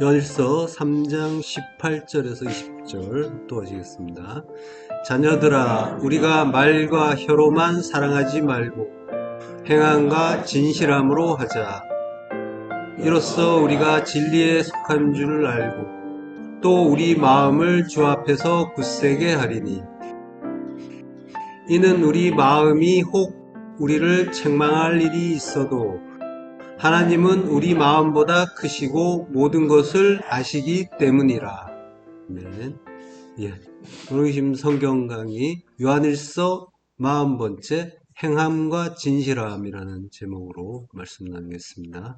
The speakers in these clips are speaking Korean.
요한일서 3장 18절에서 20절 도와주겠습니다. 자녀들아, 우리가 말과 혀로만 사랑하지 말고 행함과 진실함으로 하자. 이로써 우리가 진리에 속한 줄 알고 또 우리 마음을 주 앞에서 굳세게 하리니, 이는 우리 마음이 혹 우리를 책망할 일이 있어도 하나님은 우리 마음보다 크시고 모든 것을 아시기 때문이라. 네. 예. 오늘 지금 성경 강의 요한일서 40번째 행함과 진실함이라는 제목으로 말씀 나누겠습니다.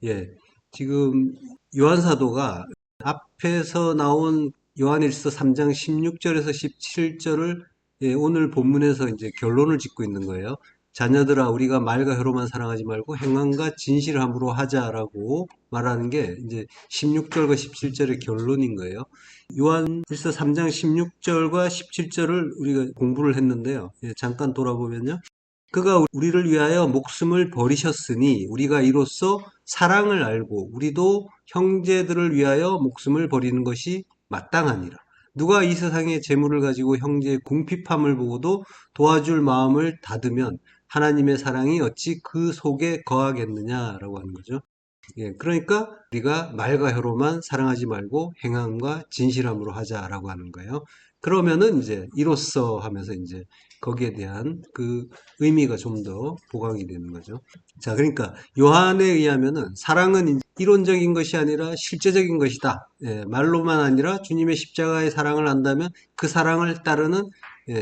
예. 지금 요한 사도가 앞에서 나온 요한일서 3장 16절에서 17절을 오늘 본문에서 이제 결론을 짓고 있는 거예요. 자녀들아, 우리가 말과 혀로만 사랑하지 말고 행함과 진실함으로 하자라고 말하는 게 이제 16절과 17절의 결론인 거예요. 요한일서 3장 16절과 17절을 우리가 공부를 했는데요. 잠깐 돌아보면요. 그가 우리를 위하여 목숨을 버리셨으니 우리가 이로써 사랑을 알고 우리도 형제들을 위하여 목숨을 버리는 것이 마땅하니라. 누가 이 세상의 재물을 가지고 형제의 궁핍함을 보고도 도와줄 마음을 닫으면 하나님의 사랑이 어찌 그 속에 거하겠느냐라고 하는 거죠. 예, 그러니까 우리가 말과 혀로만 사랑하지 말고 행함과 진실함으로 하자라고 하는 거예요. 그러면은 이제 이로써 하면서 이제 거기에 대한 그 의미가 좀 더 보강이 되는 거죠. 자, 그러니까 요한에 의하면은 사랑은 이론적인 것이 아니라 실제적인 것이다. 예, 말로만 아니라 주님의 십자가의 사랑을 안다면 그 사랑을 따르는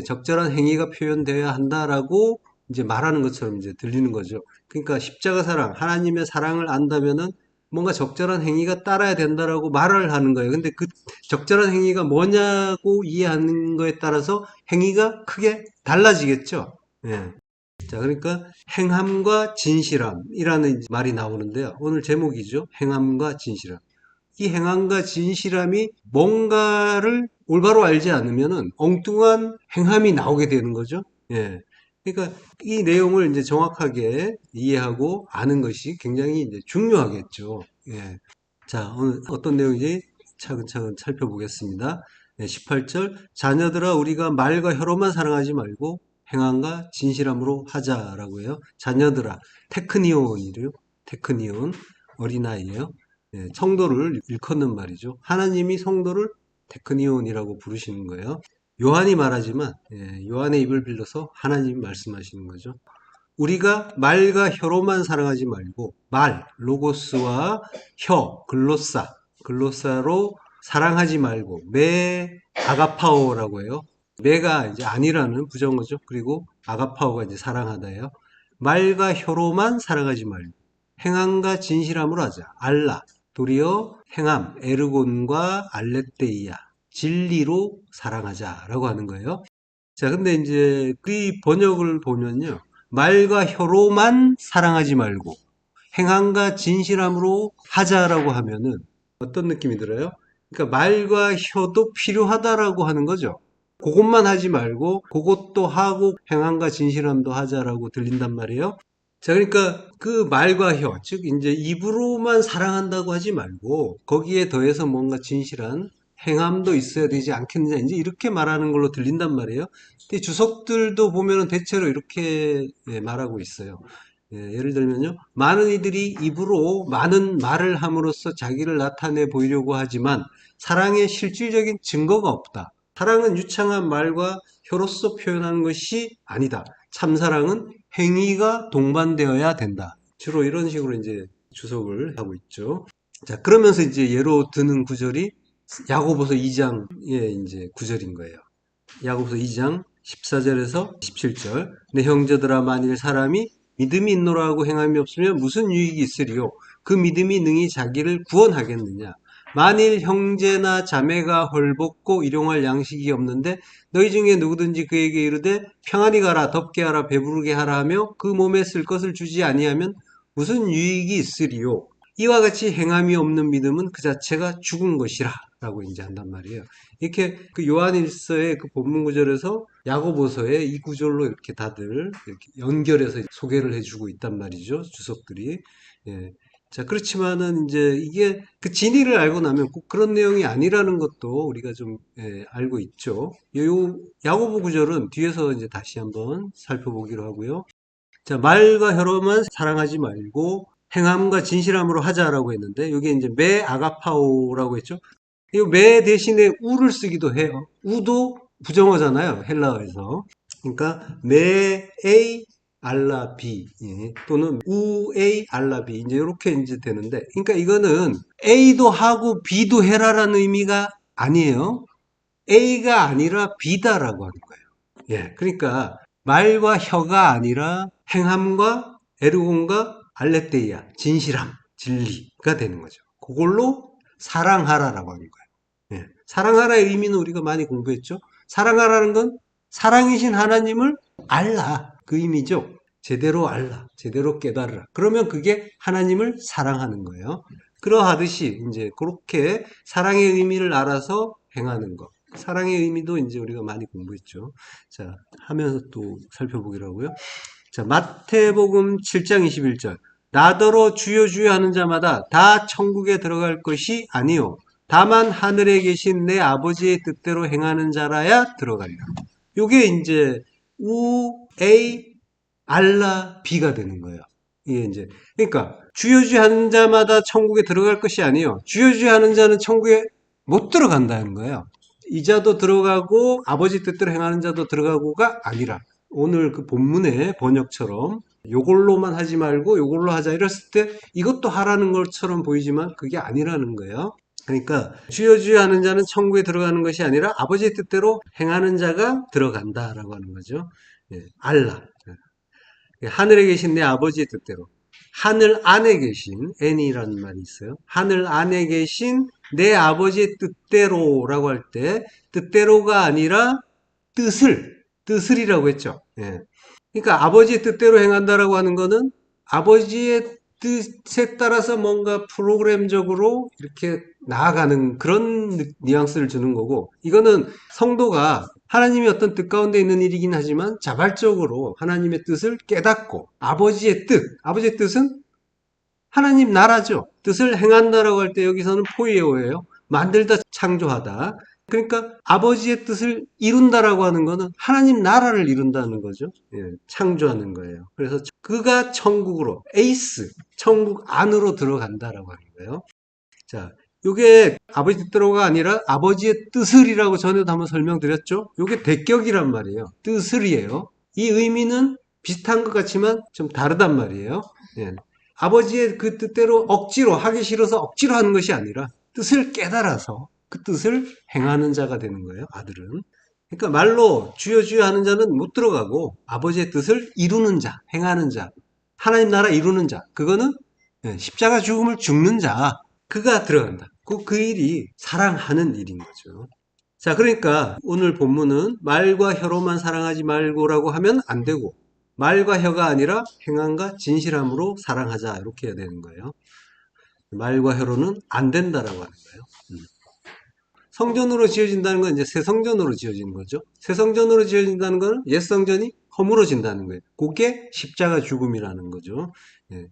적절한 행위가 표현되어야 한다라고 이제 말하는 것처럼 이제 들리는 거죠. 그러니까 십자가 사랑, 하나님의 사랑을 안다면은 뭔가 적절한 행위가 따라야 된다라고 말을 하는 거예요. 근데 그 적절한 행위가 뭐냐고 이해하는 거에 따라서 행위가 크게 달라지겠죠. 예. 자, 그러니까 행함과 진실함이라는 말이 나오는데요. 오늘 제목이죠. 행함과 진실함. 이 행함과 진실함이 뭔가를 올바로 알지 않으면은 엉뚱한 행함이 나오게 되는 거죠. 예. 그러니까 이 내용을 이제 정확하게 이해하고 아는 것이 굉장히 이제 중요하겠죠. 예. 자, 오늘 어떤 내용인지 차근차근 살펴보겠습니다. 18절. 자녀들아, 우리가 말과 혀로만 사랑하지 말고 행함과 진실함으로 하자라고 해요. 자녀들아, 테크니온이래요. 테크니온, 어린아이예요. 성도를 일컫는 말이죠. 하나님이 성도를 테크니온이라고 부르시는 거예요. 요한이 말하지만 요한의 입을 빌려서 하나님이 말씀하시는 거죠. 우리가 말과 혀로만 사랑하지 말고 말, 로고스와 혀, 글로사로 사랑하지 말고 아가파오라고 해요. 매가 이제 아니라는 부정어죠. 그리고 아가파오가 이제 사랑하다예요. 말과 혀로만 사랑하지 말고 행함과 진실함으로 하자. 알라, 도리어 행함, 에르곤과 알레테이아, 진리로 사랑하자라고 하는 거예요. 자, 근데 이제 그 번역을 보면요. 말과 혀로만 사랑하지 말고 행함과 진실함으로 하자라고 하면은 어떤 느낌이 들어요? 그러니까 말과 혀도 필요하다라고 하는 거죠. 그것만 하지 말고 그것도 하고 행함과 진실함도 하자라고 들린단 말이에요. 자, 그러니까 그 말과 혀, 즉 이제 입으로만 사랑한다고 하지 말고 거기에 더해서 뭔가 진실한 행함도 있어야 되지 않겠느냐, 이제 이렇게 말하는 걸로 들린단 말이에요. 근데 주석들도 보면은 대체로 이렇게 말하고 있어요. 예를 들면요, 많은 이들이 입으로 많은 말을 함으로써 자기를 나타내 보이려고 하지만 사랑의 실질적인 증거가 없다. 사랑은 유창한 말과 혀로서 표현하는 것이 아니다. 참사랑은 행위가 동반되어야 된다. 주로 이런 식으로 이제 주석을 하고 있죠. 자, 그러면서 이제 예로 드는 구절이 야고보서 2장의 이제 구절인 거예요. 야고보서 2장 14절에서 17절. 내 형제들아, 만일 사람이 믿음이 있노라 하고 행함이 없으면 무슨 유익이 있으리요? 그 믿음이 능히 자기를 구원하겠느냐? 만일 형제나 자매가 헐벗고 일용할 양식이 없는데 너희 중에 누구든지 그에게 이르되 평안히 가라, 덥게 하라, 배부르게 하라 하며 그 몸에 쓸 것을 주지 아니하면 무슨 유익이 있으리요? 이와 같이 행함이 없는 믿음은 그 자체가 죽은 것이라 라고 이제 한단 말이에요. 이렇게 그 요한일서의 그 본문 구절에서 야고보서의 이 구절로 이렇게 다들 이렇게 연결해서 소개를 해주고 있단 말이죠. 주석들이. 예. 자, 그렇지만은 이제 이게 그 진리를 알고 나면 꼭 그런 내용이 아니라는 것도 우리가 좀 알고 있죠. 요 야고보 구절은 뒤에서 이제 다시 한번 살펴보기로 하고요. 자, 말과 혀로만 사랑하지 말고 행함과 진실함으로 하자라고 했는데 이게 이제 매 아가파오라고 했죠. 이 매 대신에 우를 쓰기도 해요. 우도 부정어잖아요. 헬라어에서. 그러니까 메에이 알라비 또는 우에이 알라비 이제 이렇게 이제 되는데 그러니까 이거는 A도 하고 B도 해라라는 의미가 아니에요. A가 아니라 B다라고 하는 거예요. 예, 그러니까 말과 혀가 아니라 행함과 에르곤과 알레테이아 진실함, 진리가 되는 거죠. 그걸로 사랑하라라고 하는 거예요. 예, 사랑하라의 의미는 우리가 많이 공부했죠. 사랑하라는 건 사랑이신 하나님을 알라 그 의미죠. 제대로 알라, 제대로 깨달으라. 그러면 그게 하나님을 사랑하는 거예요. 그러하듯이 이제 그렇게 사랑의 의미를 알아서 행하는 것. 사랑의 의미도 이제 우리가 많이 공부했죠. 자, 하면서 또 살펴보기로 하고요. 자, 마태복음 7장 21절. 나더러 주여 주여 하는 자마다 다 천국에 들어갈 것이 아니요. 다만 하늘에 계신 내 아버지의 뜻대로 행하는 자라야 들어가리라. 요게 이제 우, 에이, 알라, 비가 되는 거예요. 이게 이제 그러니까 주여 주여 하는 자마다 천국에 들어갈 것이 아니요. 주여 주여 하는 자는 천국에 못 들어간다는 거예요. 이자도 들어가고 아버지 뜻대로 행하는 자도 들어가고가 아니라 오늘 그 본문의 번역처럼 요걸로만 하지 말고 요걸로 하자 이랬을 때 이것도 하라는 것처럼 보이지만 그게 아니라는 거예요. 그러니까 주여 주여 하는 자는 천국에 들어가는 것이 아니라 아버지의 뜻대로 행하는 자가 들어간다라고 하는 거죠. 예, 알라. 하늘에 계신 내 아버지의 뜻대로. 하늘 안에 계신 N이라는 말이 있어요. 하늘 안에 계신 내 아버지의 뜻대로라고 할 때 뜻대로가 아니라 뜻을이라고 했죠. 예. 그러니까 아버지의 뜻대로 행한다라고 하는 거는 아버지의 뜻에 따라서 뭔가 프로그램적으로 이렇게 나아가는 그런 뉘앙스를 주는 거고 이거는 성도가 하나님의 어떤 뜻 가운데 있는 일이긴 하지만 자발적으로 하나님의 뜻을 깨닫고 아버지의 뜻은 하나님 나라죠. 뜻을 행한다라고 할 때 여기서는 포이에오예요. 만들다, 창조하다. 그러니까 아버지의 뜻을 이룬다라고 하는 거는 하나님 나라를 이룬다는 거죠. 예, 창조하는 거예요. 그래서 그가 천국으로, 에이스, 천국 안으로 들어간다라고 하는 거예요. 자, 요게 아버지 뜻대로가 아니라 아버지의 뜻을이라고 전에도 한번 설명드렸죠. 요게 대격이란 말이에요. 뜻을이에요. 이 의미는 비슷한 것 같지만 좀 다르단 말이에요. 예. 아버지의 그 뜻대로 억지로 하기 싫어서 억지로 하는 것이 아니라 뜻을 깨달아서 그 뜻을 행하는 자가 되는 거예요. 아들은. 그러니까 말로 주여 주여 하는 자는 못 들어가고 아버지의 뜻을 이루는 자, 행하는 자, 하나님 나라 이루는 자, 그거는 십자가 죽음을 죽는 자, 그가 들어간다. 그 일이 사랑하는 일인 거죠. 자, 그러니까 오늘 본문은 말과 혀로만 사랑하지 말고라고 하면 안 되고 말과 혀가 아니라 행함과 진실함으로 사랑하자 이렇게 해야 되는 거예요. 말과 혀로는 안 된다라고 하는 거예요. 성전으로 지어진다는 건 이제 새 성전으로 지어지는 거죠. 새 성전으로 지어진다는 건 옛 성전이 허물어진다는 거예요. 그게 십자가 죽음이라는 거죠. 예.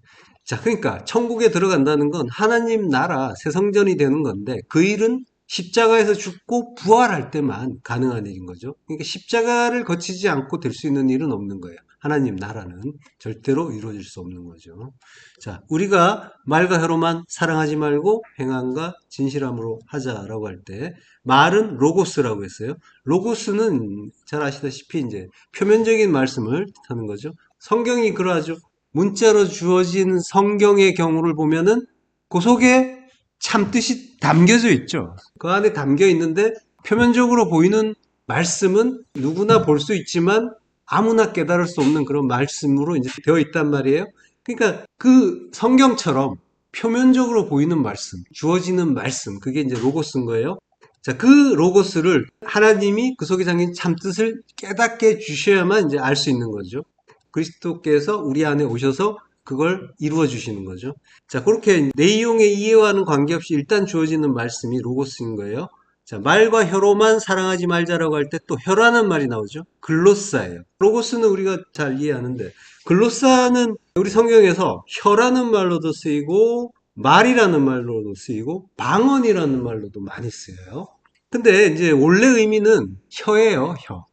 자, 그러니까 천국에 들어간다는 건 하나님 나라 새 성전이 되는 건데 그 일은 십자가에서 죽고 부활할 때만 가능한 일인 거죠. 그러니까 십자가를 거치지 않고 될 수 있는 일은 없는 거예요. 하나님 나라는 절대로 이루어질 수 없는 거죠. 자, 우리가 말과 혀로만 사랑하지 말고 행함과 진실함으로 하자라고 할 때 말은 로고스라고 했어요. 로고스는 잘 아시다시피 이제 표면적인 말씀을 뜻하는 거죠. 성경이 그러하죠. 문자로 주어진 성경의 경우를 보면은 그 속에 참 뜻이 담겨져 있죠. 그 안에 담겨 있는데 표면적으로 보이는 말씀은 누구나 볼 수 있지만 아무나 깨달을 수 없는 그런 말씀으로 이제 되어 있단 말이에요. 그러니까 그 성경처럼 표면적으로 보이는 말씀, 주어지는 말씀, 그게 이제 로고스인 거예요. 자, 그 로고스를 하나님이 그 속에 담긴 참뜻을 깨닫게 주셔야만 이제 알 수 있는 거죠. 그리스도께서 우리 안에 오셔서 그걸 이루어 주시는 거죠. 자, 그렇게 내용의 이해와는 관계없이 일단 주어지는 말씀이 로고스인 거예요. 자, 말과 혀로만 사랑하지 말자라고 할 때 또 혀라는 말이 나오죠. 글로사예요. 로고스는 우리가 잘 이해하는데 글로사는 우리 성경에서 혀라는 말로도 쓰이고 말이라는 말로도 쓰이고 방언이라는 말로도 많이 쓰여요. 근데 이제 원래 의미는 혀예요, 혀.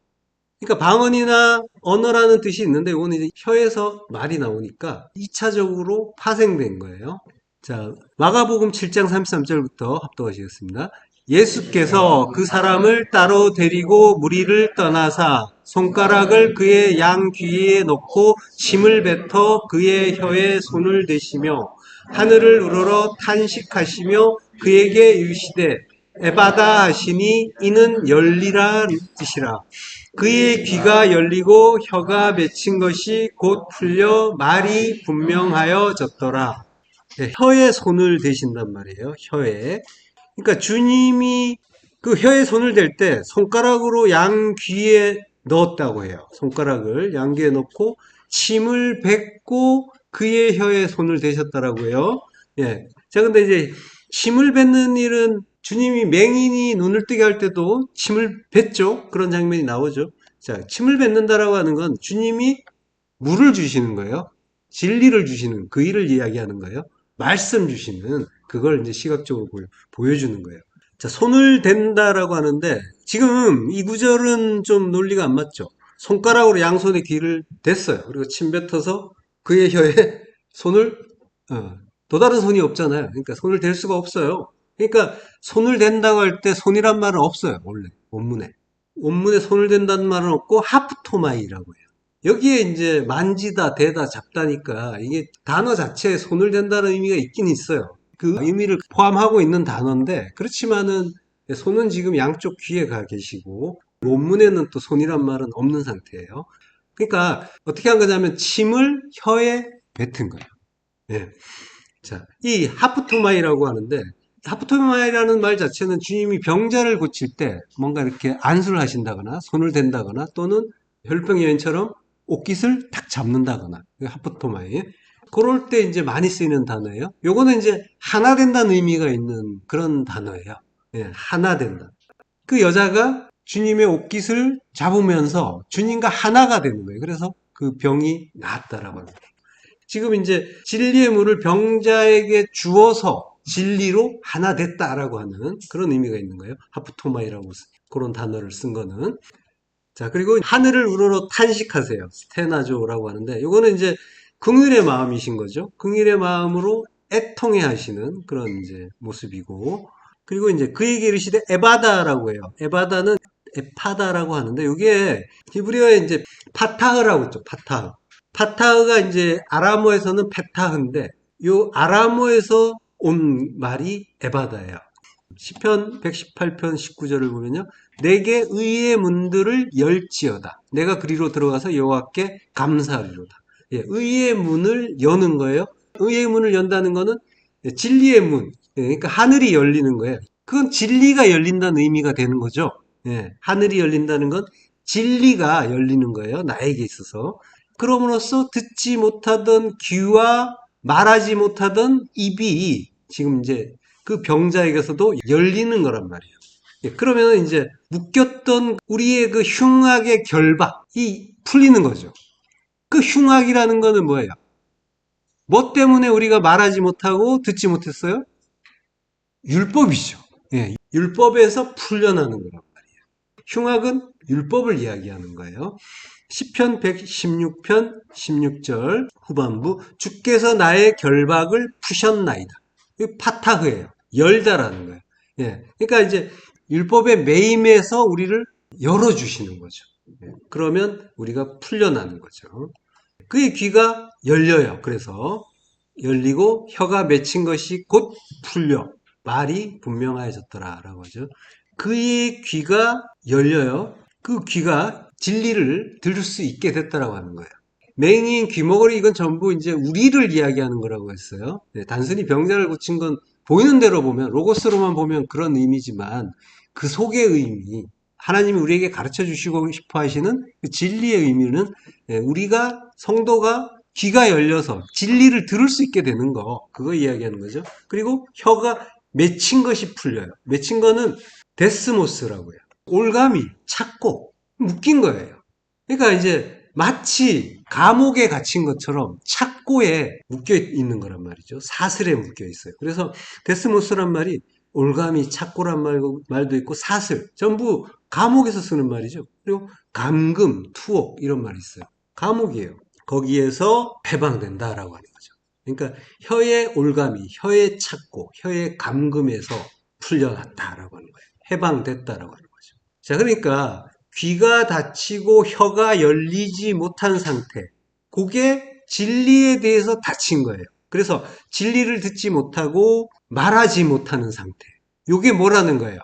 그러니까 방언이나 언어라는 뜻이 있는데 이거는 이제 혀에서 말이 나오니까 2차적으로 파생된 거예요. 자, 마가복음 7장 33절부터 합독하시겠습니다. 예수께서 그 사람을 따로 데리고 무리를 떠나사 손가락을 그의 양 귀에 놓고 침을 뱉어 그의 혀에 손을 대시며 하늘을 우러러 탄식하시며 그에게 이르시되 에바다 하시니 이는 열리라 뜻이라. 그의 귀가 열리고 혀가 맺힌 것이 곧 풀려 말이 분명하여졌더라. 네, 혀에 손을 대신단 말이에요. 혀에. 그러니까 주님이 그 혀에 손을 댈 때 손가락으로 양 귀에 넣었다고 해요. 손가락을 양 귀에 넣고 침을 뱉고 그의 혀에 손을 대셨다라고 해요. 예. 자, 근데 이제 침을 뱉는 일은 주님이 맹인이 눈을 뜨게 할 때도 침을 뱉죠. 그런 장면이 나오죠. 자, 침을 뱉는다라고 하는 건 주님이 물을 주시는 거예요. 진리를 주시는 그 일을 이야기하는 거예요. 말씀 주시는 그걸 이제 시각적으로 보여주는 거예요. 자, 손을 댄다라고 하는데 지금 이 구절은 좀 논리가 안 맞죠. 손가락으로 양손에 귀를 댔어요. 그리고 침 뱉어서 그의 혀에 손을 또 다른 손이 없잖아요. 그러니까 손을 댈 수가 없어요. 그러니까 손을 댄다고 할 때 손이란 말은 없어요. 원래 원문에. 원문에 손을 댄다는 말은 없고 하프토마이라고 해요. 여기에 이제 만지다, 대다, 잡다니까 이게 단어 자체에 손을 댄다는 의미가 있긴 있어요. 그 의미를 포함하고 있는 단어인데 그렇지만은 손은 지금 양쪽 귀에 가 계시고 원문에는 또 손이란 말은 없는 상태예요. 그러니까 어떻게 한 거냐면 침을 혀에 뱉은 거예요. 예. 자, 이 하프토마이라고 하는데 하프토마이라는 말 자체는 주님이 병자를 고칠 때 뭔가 이렇게 안수를 하신다거나 손을 댄다거나 또는 혈병 여인처럼 옷깃을 탁 잡는다거나 하프토마이 그럴 때 이제 많이 쓰이는 단어예요. 요거는 이제 하나 된다는 의미가 있는 그런 단어예요. 예, 하나 된다. 그 여자가 주님의 옷깃을 잡으면서 주님과 하나가 되는 거예요. 그래서 그 병이 나았다라고 합니다. 지금 이제 진리의 물을 병자에게 주어서 진리로 하나 됐다라고 하는 그런 의미가 있는 거예요. 하프토마이라고 그런 단어를 쓴 거는. 자, 그리고 하늘을 우러러 탄식하세요. 스테나조라고 하는데 이거는 이제 긍휼의 마음이신 거죠. 긍휼의 마음으로 애통해 하시는 그런 이제 모습이고 그리고 이제 그에게 이르시되 에바다라고 해요. 에바다는 에파다라고 하는데 이게 히브리어에 이제 파타흐라고 있죠. 파타흐. 파타흐가 이제 아람어에서는 페타흐인데 요 아람어에서 온 말이 에바다예요. 시편 118편 19절을 보면요. 내게 의의 문들을 열지어다. 내가 그리로 들어가서 여호와께 감사하리로다. 예, 의의 문을 여는 거예요. 의의 문을 연다는 거는 진리의 문. 예, 그러니까 하늘이 열리는 거예요. 그건 진리가 열린다는 의미가 되는 거죠. 예, 하늘이 열린다는 건 진리가 열리는 거예요. 나에게 있어서. 그럼으로써 듣지 못하던 귀와 말하지 못하던 입이 지금 이제 그 병자에게서도 열리는 거란 말이에요. 예, 그러면 이제 묶였던 우리의 그 흉악의 결박이 풀리는 거죠. 그 흉악이라는 거는 뭐예요? 뭐 때문에 우리가 말하지 못하고 듣지 못했어요? 율법이죠. 예, 율법에서 풀려나는 거란 말이에요. 흉악은 율법을 이야기하는 거예요. 시편 116편 16절 후반부 주께서 나의 결박을 푸셨나이다. 이 파타흐예요. 열다라는 거예요. 예. 그러니까 이제 율법의 매임에서 우리를 열어주시는 거죠. 예. 그러면 우리가 풀려나는 거죠. 그의 귀가 열려요. 그래서 열리고 혀가 맺힌 것이 곧 풀려 말이 분명해졌더라라고 하죠. 그의 귀가 열려요. 그 귀가 진리를 들을 수 있게 됐다라고 하는 거예요. 맹인, 귀머거리 이건 전부 이제 우리를 이야기하는 거라고 했어요. 네, 단순히 병자를 고친 건 보이는 대로 보면 로고스로만 보면 그런 의미지만 그 속의 의미 하나님이 우리에게 가르쳐 주시고 싶어 하시는 그 진리의 의미는 우리가 성도가 귀가 열려서 진리를 들을 수 있게 되는 거 그거 이야기하는 거죠. 그리고 혀가 맺힌 것이 풀려요. 맺힌 거는 데스모스라고요. 올가미, 찾고, 묶인 거예요. 그러니까 이제 마치 감옥에 갇힌 것처럼 착고에 묶여 있는 거란 말이죠. 사슬에 묶여 있어요. 그래서 데스모스란 말이 올가미, 착고란 말도 있고 사슬, 전부 감옥에서 쓰는 말이죠. 그리고 감금, 투옥 이런 말이 있어요. 감옥이에요. 거기에서 해방된다라고 하는 거죠. 그러니까 혀의 올가미, 혀의 착고, 혀의 감금에서 풀려났다라고 하는 거예요. 해방됐다라고 하는 거죠. 자, 그러니까 귀가 닫히고 혀가 열리지 못한 상태. 그게 진리에 대해서 닫힌 거예요. 그래서 진리를 듣지 못하고 말하지 못하는 상태. 이게 뭐라는 거예요?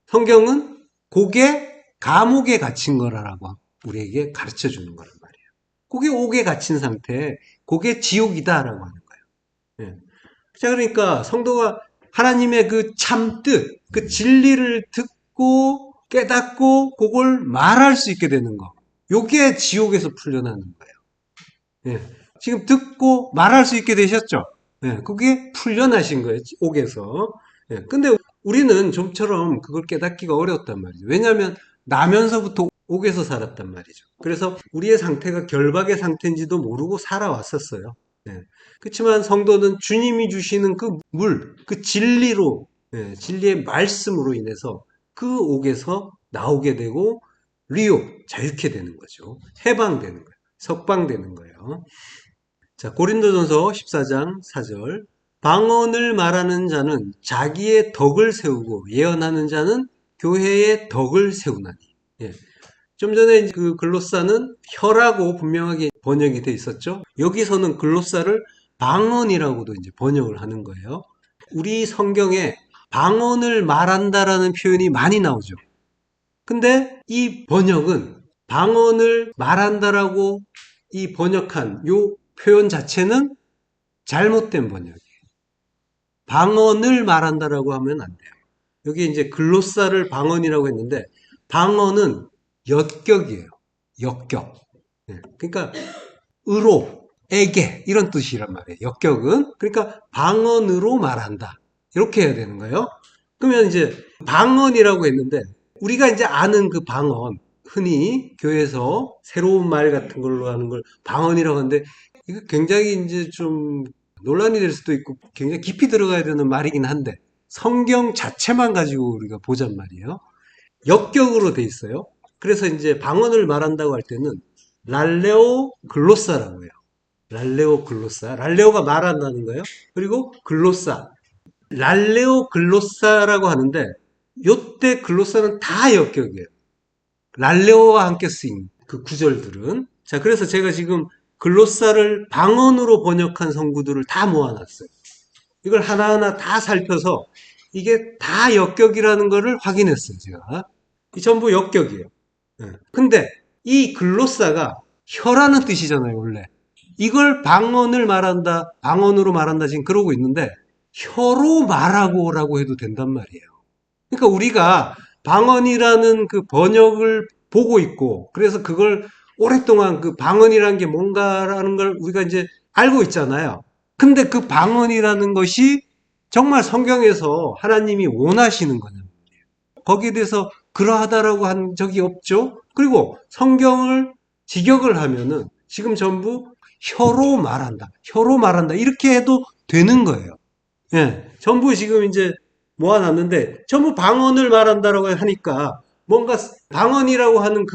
성경은 그게 감옥에 갇힌 거라고 우리에게 가르쳐 주는 거란 말이에요. 그게 옥에 갇힌 상태, 그게 지옥이다라고 하는 거예요. 예. 자, 그러니까 성도가 하나님의 그 참 뜻, 그 진리를 듣고 깨닫고 그걸 말할 수 있게 되는 거. 요게 지옥에서 풀려나는 거예요. 예. 지금 듣고 말할 수 있게 되셨죠? 예. 그게 풀려나신 거예요. 옥에서. 예. 근데 우리는 좀처럼 그걸 깨닫기가 어려웠단 말이죠. 왜냐하면 나면서부터 옥에서 살았단 말이죠. 그래서 우리의 상태가 결박의 상태인지도 모르고 살아왔었어요. 예. 그렇지만 성도는 주님이 주시는 그 물, 그 진리로, 예, 진리의 말씀으로 인해서 그 옥에서 나오게 되고 리오, 자유케 되는 거죠. 해방되는 거예요. 석방되는 거예요. 자, 고린도전서 14장 4절. 방언을 말하는 자는 자기의 덕을 세우고 예언하는 자는 교회의 덕을 세우나니. 예. 좀 전에 그 글로사는 혀라고 분명하게 번역이 돼 있었죠. 여기서는 글로사를 방언이라고도 이제 번역을 하는 거예요. 우리 성경에 방언을 말한다라는 표현이 많이 나오죠. 근데 이 번역은 방언을 말한다라고 이 번역한 요 표현 자체는 잘못된 번역이에요. 방언을 말한다라고 하면 안 돼요. 여기 이제 글로사를 방언이라고 했는데 방언은 역격이에요. 역격. 그러니까 의로, 에게 이런 뜻이란 말이에요. 역격은 그러니까 방언으로 말한다. 이렇게 해야 되는 거예요. 그러면 이제 방언이라고 했는데 우리가 이제 아는 그 방언 흔히 교회에서 새로운 말 같은 걸로 하는 걸 방언이라고 하는데 이거 굉장히 이제 좀 논란이 될 수도 있고 굉장히 깊이 들어가야 되는 말이긴 한데 성경 자체만 가지고 우리가 보잔 말이에요. 역격으로 돼 있어요. 그래서 이제 방언을 말한다고 할 때는 랄레오 글로사라고 해요. 랄레오 글로사. 랄레오가 말한다는 거예요. 그리고 글로사. 랄레오 글로사라고 하는데 요때 글로사는 다 역격이에요. 랄레오와 함께 쓰인 그 구절들은. 자, 그래서 제가 지금 글로사를 방언으로 번역한 성구들을 다 모아놨어요. 이걸 하나하나 다 살펴서 이게 다 역격이라는 것을 확인했어요, 제가. 이 전부 역격이에요. 근데 이 글로사가 혀라는 뜻이잖아요, 원래. 이걸 방언을 말한다, 방언으로 말한다, 지금 그러고 있는데, 혀로 말하고라고 해도 된단 말이에요. 그러니까 우리가 방언이라는 그 번역을 보고 있고, 그래서 그걸 오랫동안 그 방언이라는 게 뭔가라는 걸 우리가 이제 알고 있잖아요. 근데 그 방언이라는 것이 정말 성경에서 하나님이 원하시는 거냐. 거기에 대해서 그러하다라고 한 적이 없죠. 그리고 성경을 직역을 하면은 지금 전부 혀로 말한다. 혀로 말한다. 이렇게 해도 되는 거예요. 예. 전부 지금 이제 모아놨는데 전부 방언을 말한다라고 하니까 뭔가 방언이라고 하는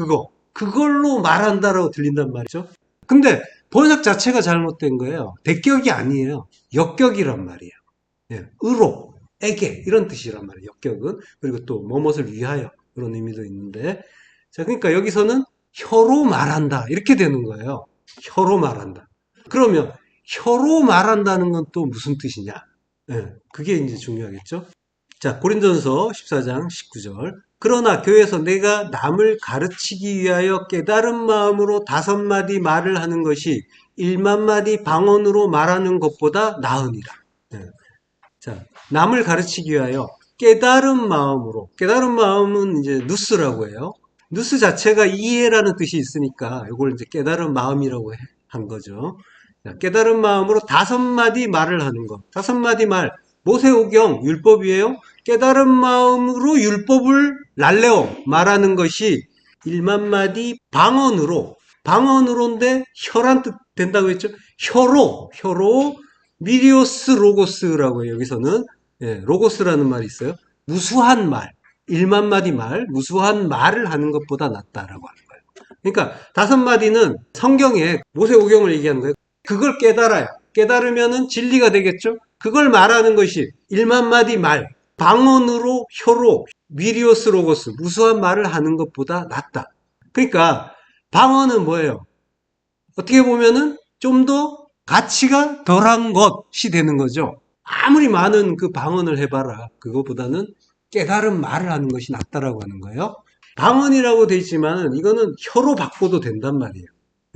그걸로 말한다라고 들린단 말이죠. 근데 번역 자체가 잘못된 거예요. 대격이 아니에요. 역격이란 말이에요. 예. 의로, 에게 이런 뜻이란 말이에요. 역격은. 그리고 또 뭐뭇을 위하여 그런 의미도 있는데 자 그러니까 여기서는 혀로 말한다 이렇게 되는 거예요. 혀로 말한다. 그러면 혀로 말한다는 건 또 무슨 뜻이냐? 예, 그게 이제 중요하겠죠. 자 고린도전서 14장 19절 그러나 교회에서 내가 남을 가르치기 위하여 깨달은 마음으로 5마디 말을 하는 것이 1만 마디 방언으로 말하는 것보다 나으니라. 예. 자, 남을 가르치기 위하여 깨달은 마음으로, 깨달은 마음은 이제 누스라고 해요. 누스 자체가 이해라는 뜻이 있으니까 이걸 이제 깨달은 마음이라고 한 거죠. 자, 깨달은 마음으로 5마디 말을 하는 것. 5마디 말, 모세오경 율법이에요. 깨달은 마음으로 율법을 날래어 말하는 것이 1만마디 방언으로인데 혀란 뜻 된다고 했죠. 혀로 미리오스 로고스라고 해요. 여기서는 로고스라는 말이 있어요. 무수한 말, 1만마디 말, 무수한 말을 하는 것보다 낫다라고 하는 거예요. 그러니까 5마디는 성경에 모세오경을 얘기하는 거예요. 그걸 깨달아야 깨달으면은 진리가 되겠죠. 그걸 말하는 것이 1만마디 말, 방언으로 혀로 미리오스 로고스 무수한 말을 하는 것보다 낫다. 그러니까 방언은 뭐예요? 어떻게 보면은 좀 더 가치가 덜한 것이 되는 거죠. 아무리 많은 그 방언을 해봐라. 그거보다는 깨달은 말을 하는 것이 낫다라고 하는 거예요. 방언이라고 돼 있지만 이거는 혀로 바꿔도 된단 말이에요.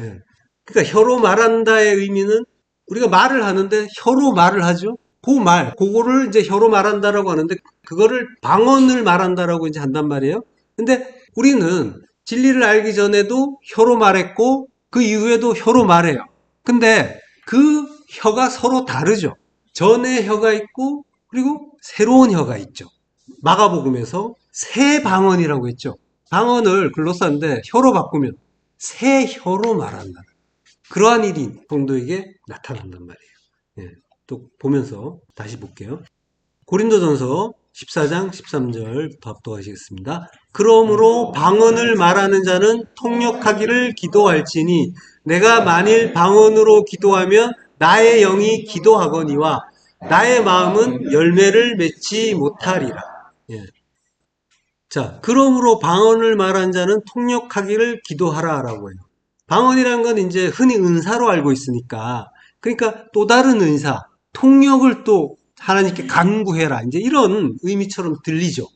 예. 그러니까 혀로 말한다의 의미는 우리가 말을 하는데 혀로 말을 하죠. 그거를 이제 혀로 말한다라고 하는데 그거를 방언을 말한다라고 이제 한단 말이에요. 근데 우리는 진리를 알기 전에도 혀로 말했고 그 이후에도 혀로 말해요. 근데 그 혀가 서로 다르죠. 전에 혀가 있고 그리고 새로운 혀가 있죠. 마가복음에서 새 방언이라고 했죠. 방언을 글로 썼는데 혀로 바꾸면 새 혀로 말한다. 그러한 일이 성도에게 나타난단 말이에요. 예, 또 보면서 다시 볼게요. 고린도전서 14장 13절부터 합독하시겠습니다. 그러므로 방언을 말하는 자는 통역하기를 기도할지니 내가 만일 방언으로 기도하면 나의 영이 기도하거니와 나의 마음은 열매를 맺지 못하리라. 예. 자, 그러므로 방언을 말한 자는 통역하기를 기도하라라고 해요. 방언이라는 건 이제 흔히 은사로 알고 있으니까, 그러니까 또 다른 은사, 통역을 또 하나님께 간구해라. 이제 이런 의미처럼 들리죠.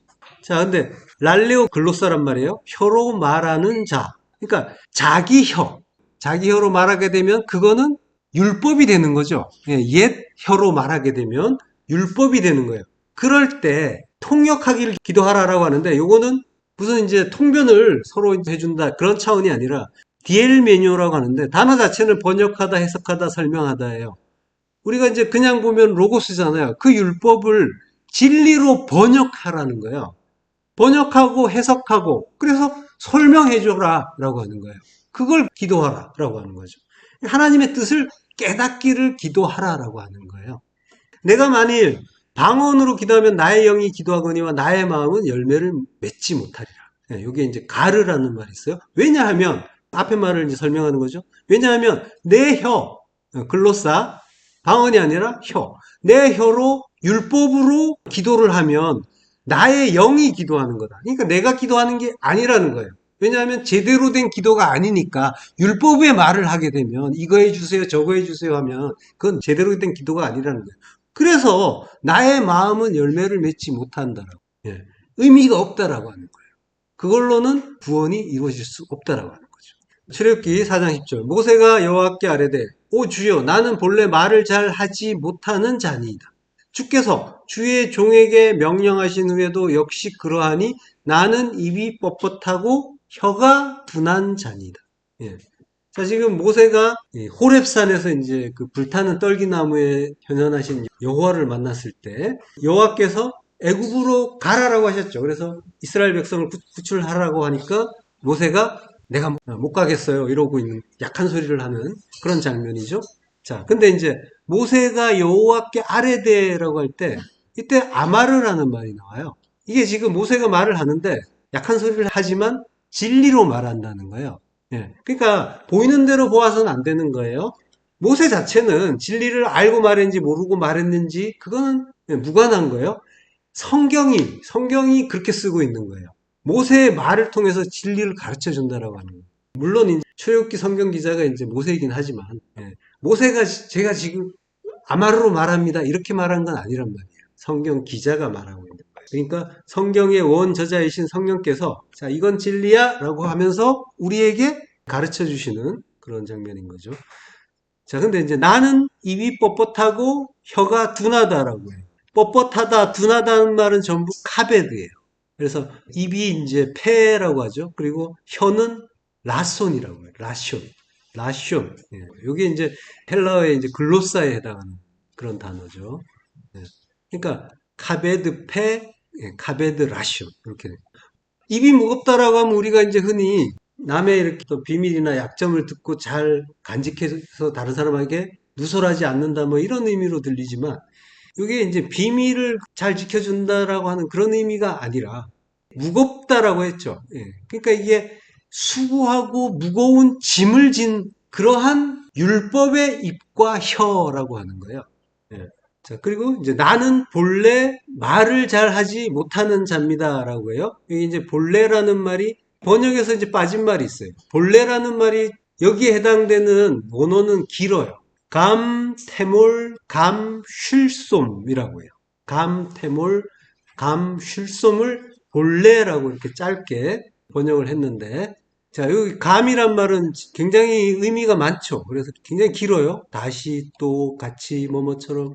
자, 근데 랄레오 글로사란 말이에요. 혀로 말하는 자. 그러니까 자기 혀로 말하게 되면 그거는 율법이 되는 거죠. 옛 혀로 말하게 되면 율법이 되는 거예요. 그럴 때 통역하기를 기도하라라고 하는데 요거는 무슨 이제 통변을 서로 해준다 그런 차원이 아니라 디엘 메뉴라고 하는데 단어 자체는 번역하다, 해석하다, 설명하다예요. 우리가 이제 그냥 보면 로고스잖아요. 그 율법을 진리로 번역하라는 거예요. 번역하고 해석하고 그래서 설명해줘라 라고 하는 거예요. 그걸 기도하라 라고 하는 거죠. 하나님의 뜻을 깨닫기를 기도하라 라고 하는 거예요. 내가 만일 방언으로 기도하면 나의 영이 기도하거니와 나의 마음은 열매를 맺지 못하리라. 이게 이제 가르라는 말이 있어요. 왜냐하면 앞에 말을 이제 설명하는 거죠. 왜냐하면 내 혀, 글로사, 방언이 아니라 혀, 내 혀로 율법으로 기도를 하면 나의 영이 기도하는 거다. 그러니까 내가 기도하는 게 아니라는 거예요. 왜냐하면 제대로 된 기도가 아니니까 율법의 말을 하게 되면 이거 해주세요, 저거 해주세요 하면 그건 제대로 된 기도가 아니라는 거예요. 그래서 나의 마음은 열매를 맺지 못한다라고. 예. 의미가 없다라고 하는 거예요. 그걸로는 구원이 이루어질 수 없다라고 하는 거죠. 출애굽기 4장 10절 모세가 여호와께 아뢰되 오 주여 나는 본래 말을 잘 하지 못하는 자니이다. 주께서 주의 종에게 명령하신 후에도 역시 그러하니 나는 입이 뻣뻣하고 혀가 둔한 자니다. 예. 자, 지금 모세가 호렙산에서 이제 그 불타는 떨기나무에 현현하신 여호와를 만났을 때 여호와께서 애굽으로 가라라고 하셨죠. 그래서 이스라엘 백성을 구출하라고 하니까 모세가 내가 못 가겠어요 이러고 있는 약한 소리를 하는 그런 장면이죠. 자, 근데 이제 모세가 여호와께 아뢰되라고 할 때 이때 아마르라는 말이 나와요. 이게 지금 모세가 말을 하는데 약한 소리를 하지만 진리로 말한다는 거예요. 예. 그러니까 보이는 대로 보아서는 안 되는 거예요. 모세 자체는 진리를 알고 말했는지 모르고 말했는지 그거는 무관한 거예요. 성경이 그렇게 쓰고 있는 거예요. 모세의 말을 통해서 진리를 가르쳐 준다라고 하는 거예요. 물론 이제 출애굽기 성경 기자가 이제 모세이긴 하지만 모세가 제가 지금 아마르로 말합니다 이렇게 말한 건 아니란 말이에요. 성경 기자가 말하고 있는 거예요. 그러니까 성경의 원저자이신 성령께서 자 이건 진리야 라고 하면서 우리에게 가르쳐 주시는 그런 장면인 거죠. 자 근데 이제 나는 입이 뻣뻣하고 혀가 둔하다라고 해요. 뻣뻣하다 둔하다는 말은 전부 카베드예요. 그래서 입이 이제 폐라고 하죠. 그리고 혀는 라손이라고 해요. 라숀. 예. 이게 이제 헬라어의 이제 글로사에 해당하는 그런 단어죠. 예. 그러니까 카베드 페, 카베드 라슈 이렇게. 입이 무겁다라고 하면 우리가 이제 흔히 남의 이렇게 또 비밀이나 약점을 듣고 잘 간직해서 다른 사람에게 누설하지 않는다 뭐 이런 의미로 들리지만 이게 이제 비밀을 잘 지켜준다라고 하는 그런 의미가 아니라 무겁다라고 했죠. 예. 그러니까 이게 수고하고 무거운 짐을 진 그러한 율법의 입과 혀라고 하는 거예요. 예. 자, 그리고 이제 나는 본래 말을 잘 하지 못하는 자입니다라고 해요. 여기 이제 본래라는 말이 번역에서 이제 빠진 말이 있어요. 본래라는 말이 여기에 해당되는 원어는 길어요. 감, 태몰, 감, 쉴솜이라고 해요. 감, 태몰, 감, 쉴솜을 본래라고 이렇게 짧게 번역을 했는데, 자, 여기 감이란 말은 굉장히 의미가 많죠. 그래서 굉장히 길어요. 다시, 또, 같이, 뭐뭐처럼.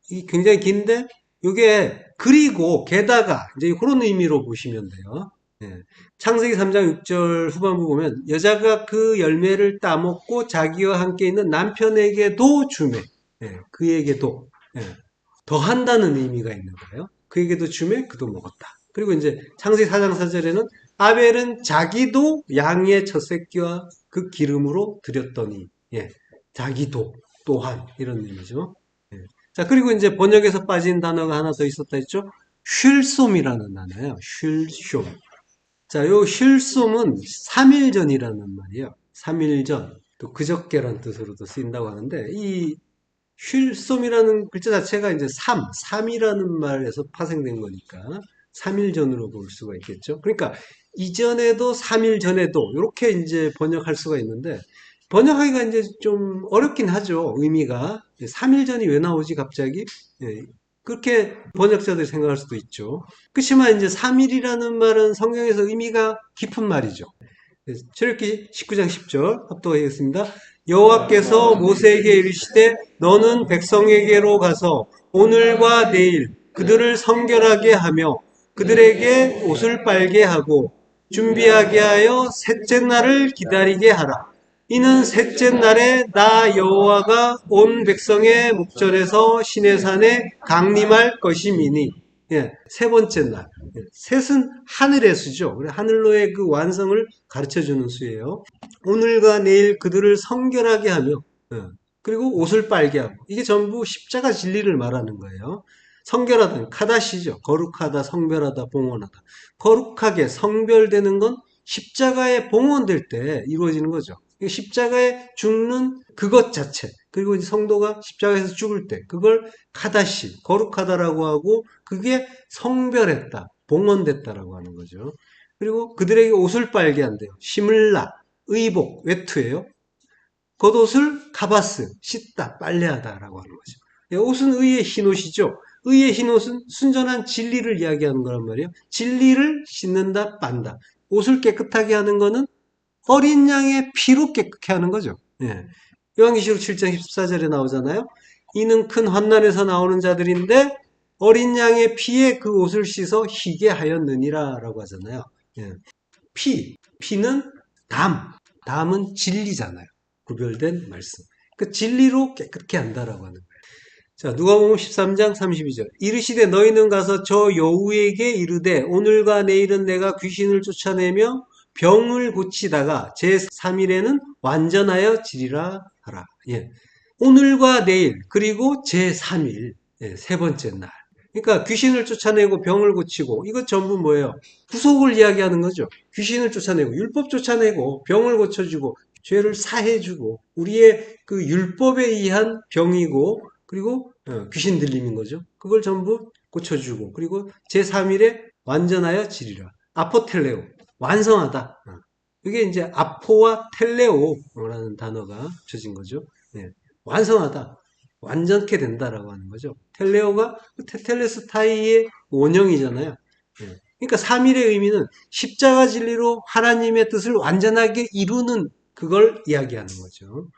이 굉장히 긴데, 이게 그리고 게다가 이제 그런 의미로 보시면 돼요. 예. 창세기 3장 6절 후반부 보면 여자가 그 열매를 따먹고 자기와 함께 있는 남편에게도 주매. 예, 그에게도 예, 더 한다는 의미가 있는 거예요. 그에게도 주매 그도 먹었다. 그리고 이제 창세기 4장 4절에는 아벨은 자기도 양의 첫 새끼와 그 기름으로 드렸더니 예, 자기도 또한 이런 의미죠. 예. 자, 그리고 이제 번역에서 빠진 단어가 하나 더 있었다 했죠. 쉴솜이라는 단어예요. 쉴솜. 자, 요 쉴솜은 3일 전이라는 말이에요. 3일 전. 또 그저께란 뜻으로도 쓰인다고 하는데 이 쉴솜이라는 글자 자체가 이제 3이라는 말에서 파생된 거니까 3일 전으로 볼 수가 있겠죠. 그러니까 이전에도 3일 전에도 이렇게 이제 번역할 수가 있는데 번역하기가 이제 좀 어렵긴 하죠. 의미가 3일 전이 왜 나오지 갑자기? 예, 그렇게 번역자들이 생각할 수도 있죠. 그렇지만 이제 3일이라는 말은 성경에서 의미가 깊은 말이죠. 출애굽기 19장 10절 합독하겠습니다. 여호와께서 모세에게 이르시되 너는 백성에게로 가서 오늘과 내일 그들을 성결하게 하며 그들에게 옷을 빨게 하고 준비하게 하여 셋째 날을 기다리게 하라. 이는 셋째 날에 나 여호와가 온 백성의 목전에서 시내산에 강림할 것임이니. 예, 세 번째 날. 예, 셋은 하늘의 수죠. 하늘로의 그 완성을 가르쳐 주는 수예요. 오늘과 내일 그들을 성결하게 하며, 예, 그리고 옷을 빨게 하고. 이게 전부 십자가 진리를 말하는 거예요. 성결하다는 카다시죠. 거룩하다, 성별하다, 봉헌하다. 거룩하게 성별되는 건 십자가에 봉헌될 때 이루어지는 거죠. 십자가에 죽는 그것 자체, 그리고 성도가 십자가에서 죽을 때 그걸 카다시, 거룩하다라고 하고 그게 성별했다, 봉헌됐다라고 하는 거죠. 그리고 그들에게 옷을 빨게 한대요. 시물라, 의복, 외투예요. 겉옷을 카바스, 씻다, 빨래하다라고 하는 거죠. 옷은 의의 흰옷이죠. 의의 흰옷은 순전한 진리를 이야기하는 거란 말이에요. 진리를 씻는다, 빤다. 옷을 깨끗하게 하는 거는 어린 양의 피로 깨끗게 하는 거죠. 예. 요한계시록 7장 14절에 나오잖아요. 이는 큰 환난에서 나오는 자들인데 어린 양의 피에 그 옷을 씻어 희게 하였느니라 라고 하잖아요. 예. 피는 담은 진리잖아요. 구별된 말씀. 그 진리로 깨끗게 한다라고 하는 거예요. 자, 누가복음 13장 32절. 이르시되 너희는 가서 저 여우에게 이르되 오늘과 내일은 내가 귀신을 쫓아내며 병을 고치다가 제3일에는 완전하여 지리라 하라. 예. 오늘과 내일 그리고 제3일 예, 세 번째 날. 그러니까 귀신을 쫓아내고 병을 고치고 이것 전부 뭐예요? 구속을 이야기하는 거죠. 귀신을 쫓아내고 율법 쫓아내고 병을 고쳐주고 죄를 사해주고 우리의 그 율법에 의한 병이고 그리고 귀신 들림인 거죠. 그걸 전부 고쳐주고 그리고 제3일에 완전하여 지리라. 아포텔레오 완성하다. 이게 이제 아포와 텔레오라는 단어가 붙여진 거죠. 네. 완성하다. 완전케 된다라고 하는 거죠. 텔레오가 테텔레스타이의 원형이잖아요. 네. 그러니까 3일의 의미는 십자가 진리로 하나님의 뜻을 완전하게 이루는 그걸 이야기하는 거죠.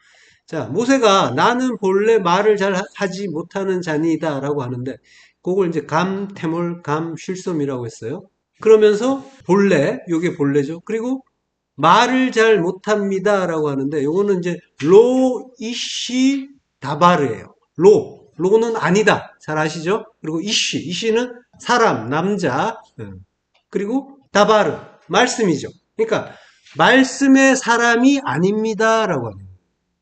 자, 모세가 나는 본래 말을 잘 하지 못하는 자니이다 라고 하는데 그걸 이제 감, 태몰, 감, 쉴솜이라고 했어요. 그러면서 본래, 요게 본래죠. 그리고 말을 잘 못합니다 라고 하는데 요거는 이제 로, 이시, 다바르예요. 로. 로는 아니다. 잘 아시죠? 그리고 이쉬는 사람, 남자. 그리고 다바르, 말씀이죠. 그러니까 말씀의 사람이 아닙니다라고 하는 거예요.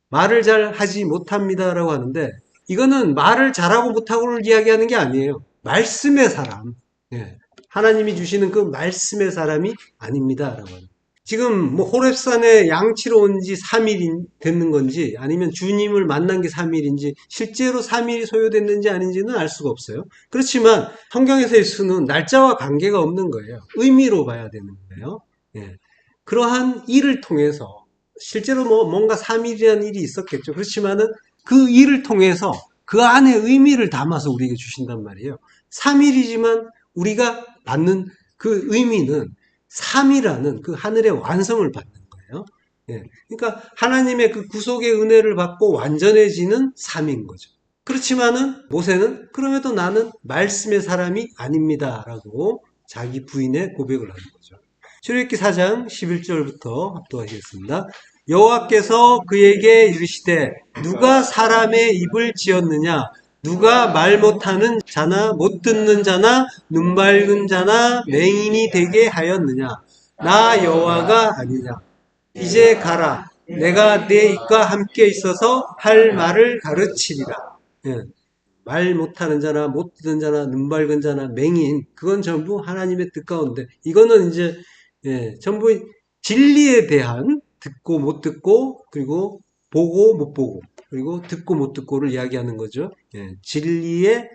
말을 잘 하지 못합니다라고 하는데 이거는 말을 잘하고 못하고를 이야기하는 게 아니에요. 말씀의 사람. 예. 하나님이 주시는 그 말씀의 사람이 아닙니다라고 하는 거예요. 지금 뭐 호렙산에 양치로 온 지 3일 됐는 건지 아니면 주님을 만난 게 3일인지 실제로 3일이 소요됐는지 아닌지는 알 수가 없어요. 그렇지만 성경에서의 수는 날짜와 관계가 없는 거예요. 의미로 봐야 되는 거예요. 예. 그러한 일을 통해서 실제로 뭐 뭔가 3일이라는 일이 있었겠죠. 그렇지만은 그 일을 통해서 그 안에 의미를 담아서 우리에게 주신단 말이에요. 3일이지만 우리가 받는 그 의미는 3이라는 그 하늘의 완성을 받는 거예요. 예. 그러니까 하나님의 그 구속의 은혜를 받고 완전해지는 3인 거죠. 그렇지만은 모세는 그럼에도 나는 말씀의 사람이 아닙니다라고 자기 부인의 고백을 하는 거죠. 출애굽기 4장 11절부터 합독하시겠습니다. 여호와께서 그에게 이르시되 누가 사람의 입을 지었느냐 누가 말 못하는 자나 못 듣는 자나 눈 밝은 자나 맹인이 되게 하였느냐 나 여호와가 아니냐 이제 가라 내가 내 입과 함께 있어서 할 말을 가르치리라. 예. 말 못하는 자나 못 듣는 자나 눈 밝은 자나 맹인 그건 전부 하나님의 뜻 가운데 이거는 이제 전부 진리에 대한 듣고 못 듣고 그리고 보고 못 보고 그리고 듣고 못 듣고를 이야기하는 거죠. 진리의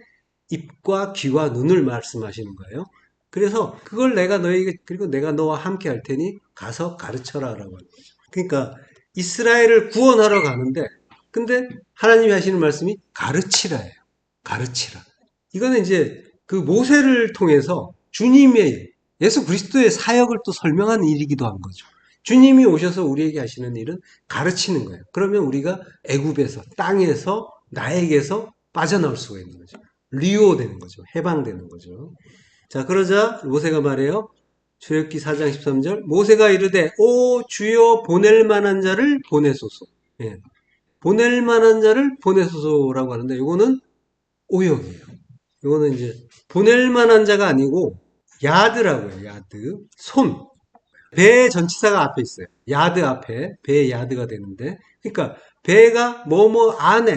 입과 귀와 눈을 말씀하시는 거예요. 그래서 그걸 내가 너에게 그리고 내가 너와 함께 할 테니 가서 가르쳐라라고 하는 거죠. 그러니까 이스라엘을 구원하러 가는데 근데 하나님이 하시는 말씀이 가르치라예요. 가르치라. 이거는 이제 그 모세를 통해서 주님의 예수 그리스도의 사역을 또 설명하는 일이기도 한 거죠. 주님이 오셔서 우리에게 하시는 일은 가르치는 거예요. 그러면 우리가 애굽에서 땅에서 나에게서 빠져나올 수가 있는 거죠. 리오되는 거죠. 해방되는 거죠. 자, 그러자 모세가 말해요. 출애굽기 4장 13절 모세가 이르되 오 주여 보낼 만한 자를 보내소서. 예. 보낼 만한 자를 보내소서라고 하는데 이거는 오역이에요. 이거는 이제 보낼 만한 자가 아니고 야드라고요. 야드. 손. 배 전치사가 앞에 있어요. 야드 앞에 배 야드가 되는데 그러니까 배가 뭐뭐 안에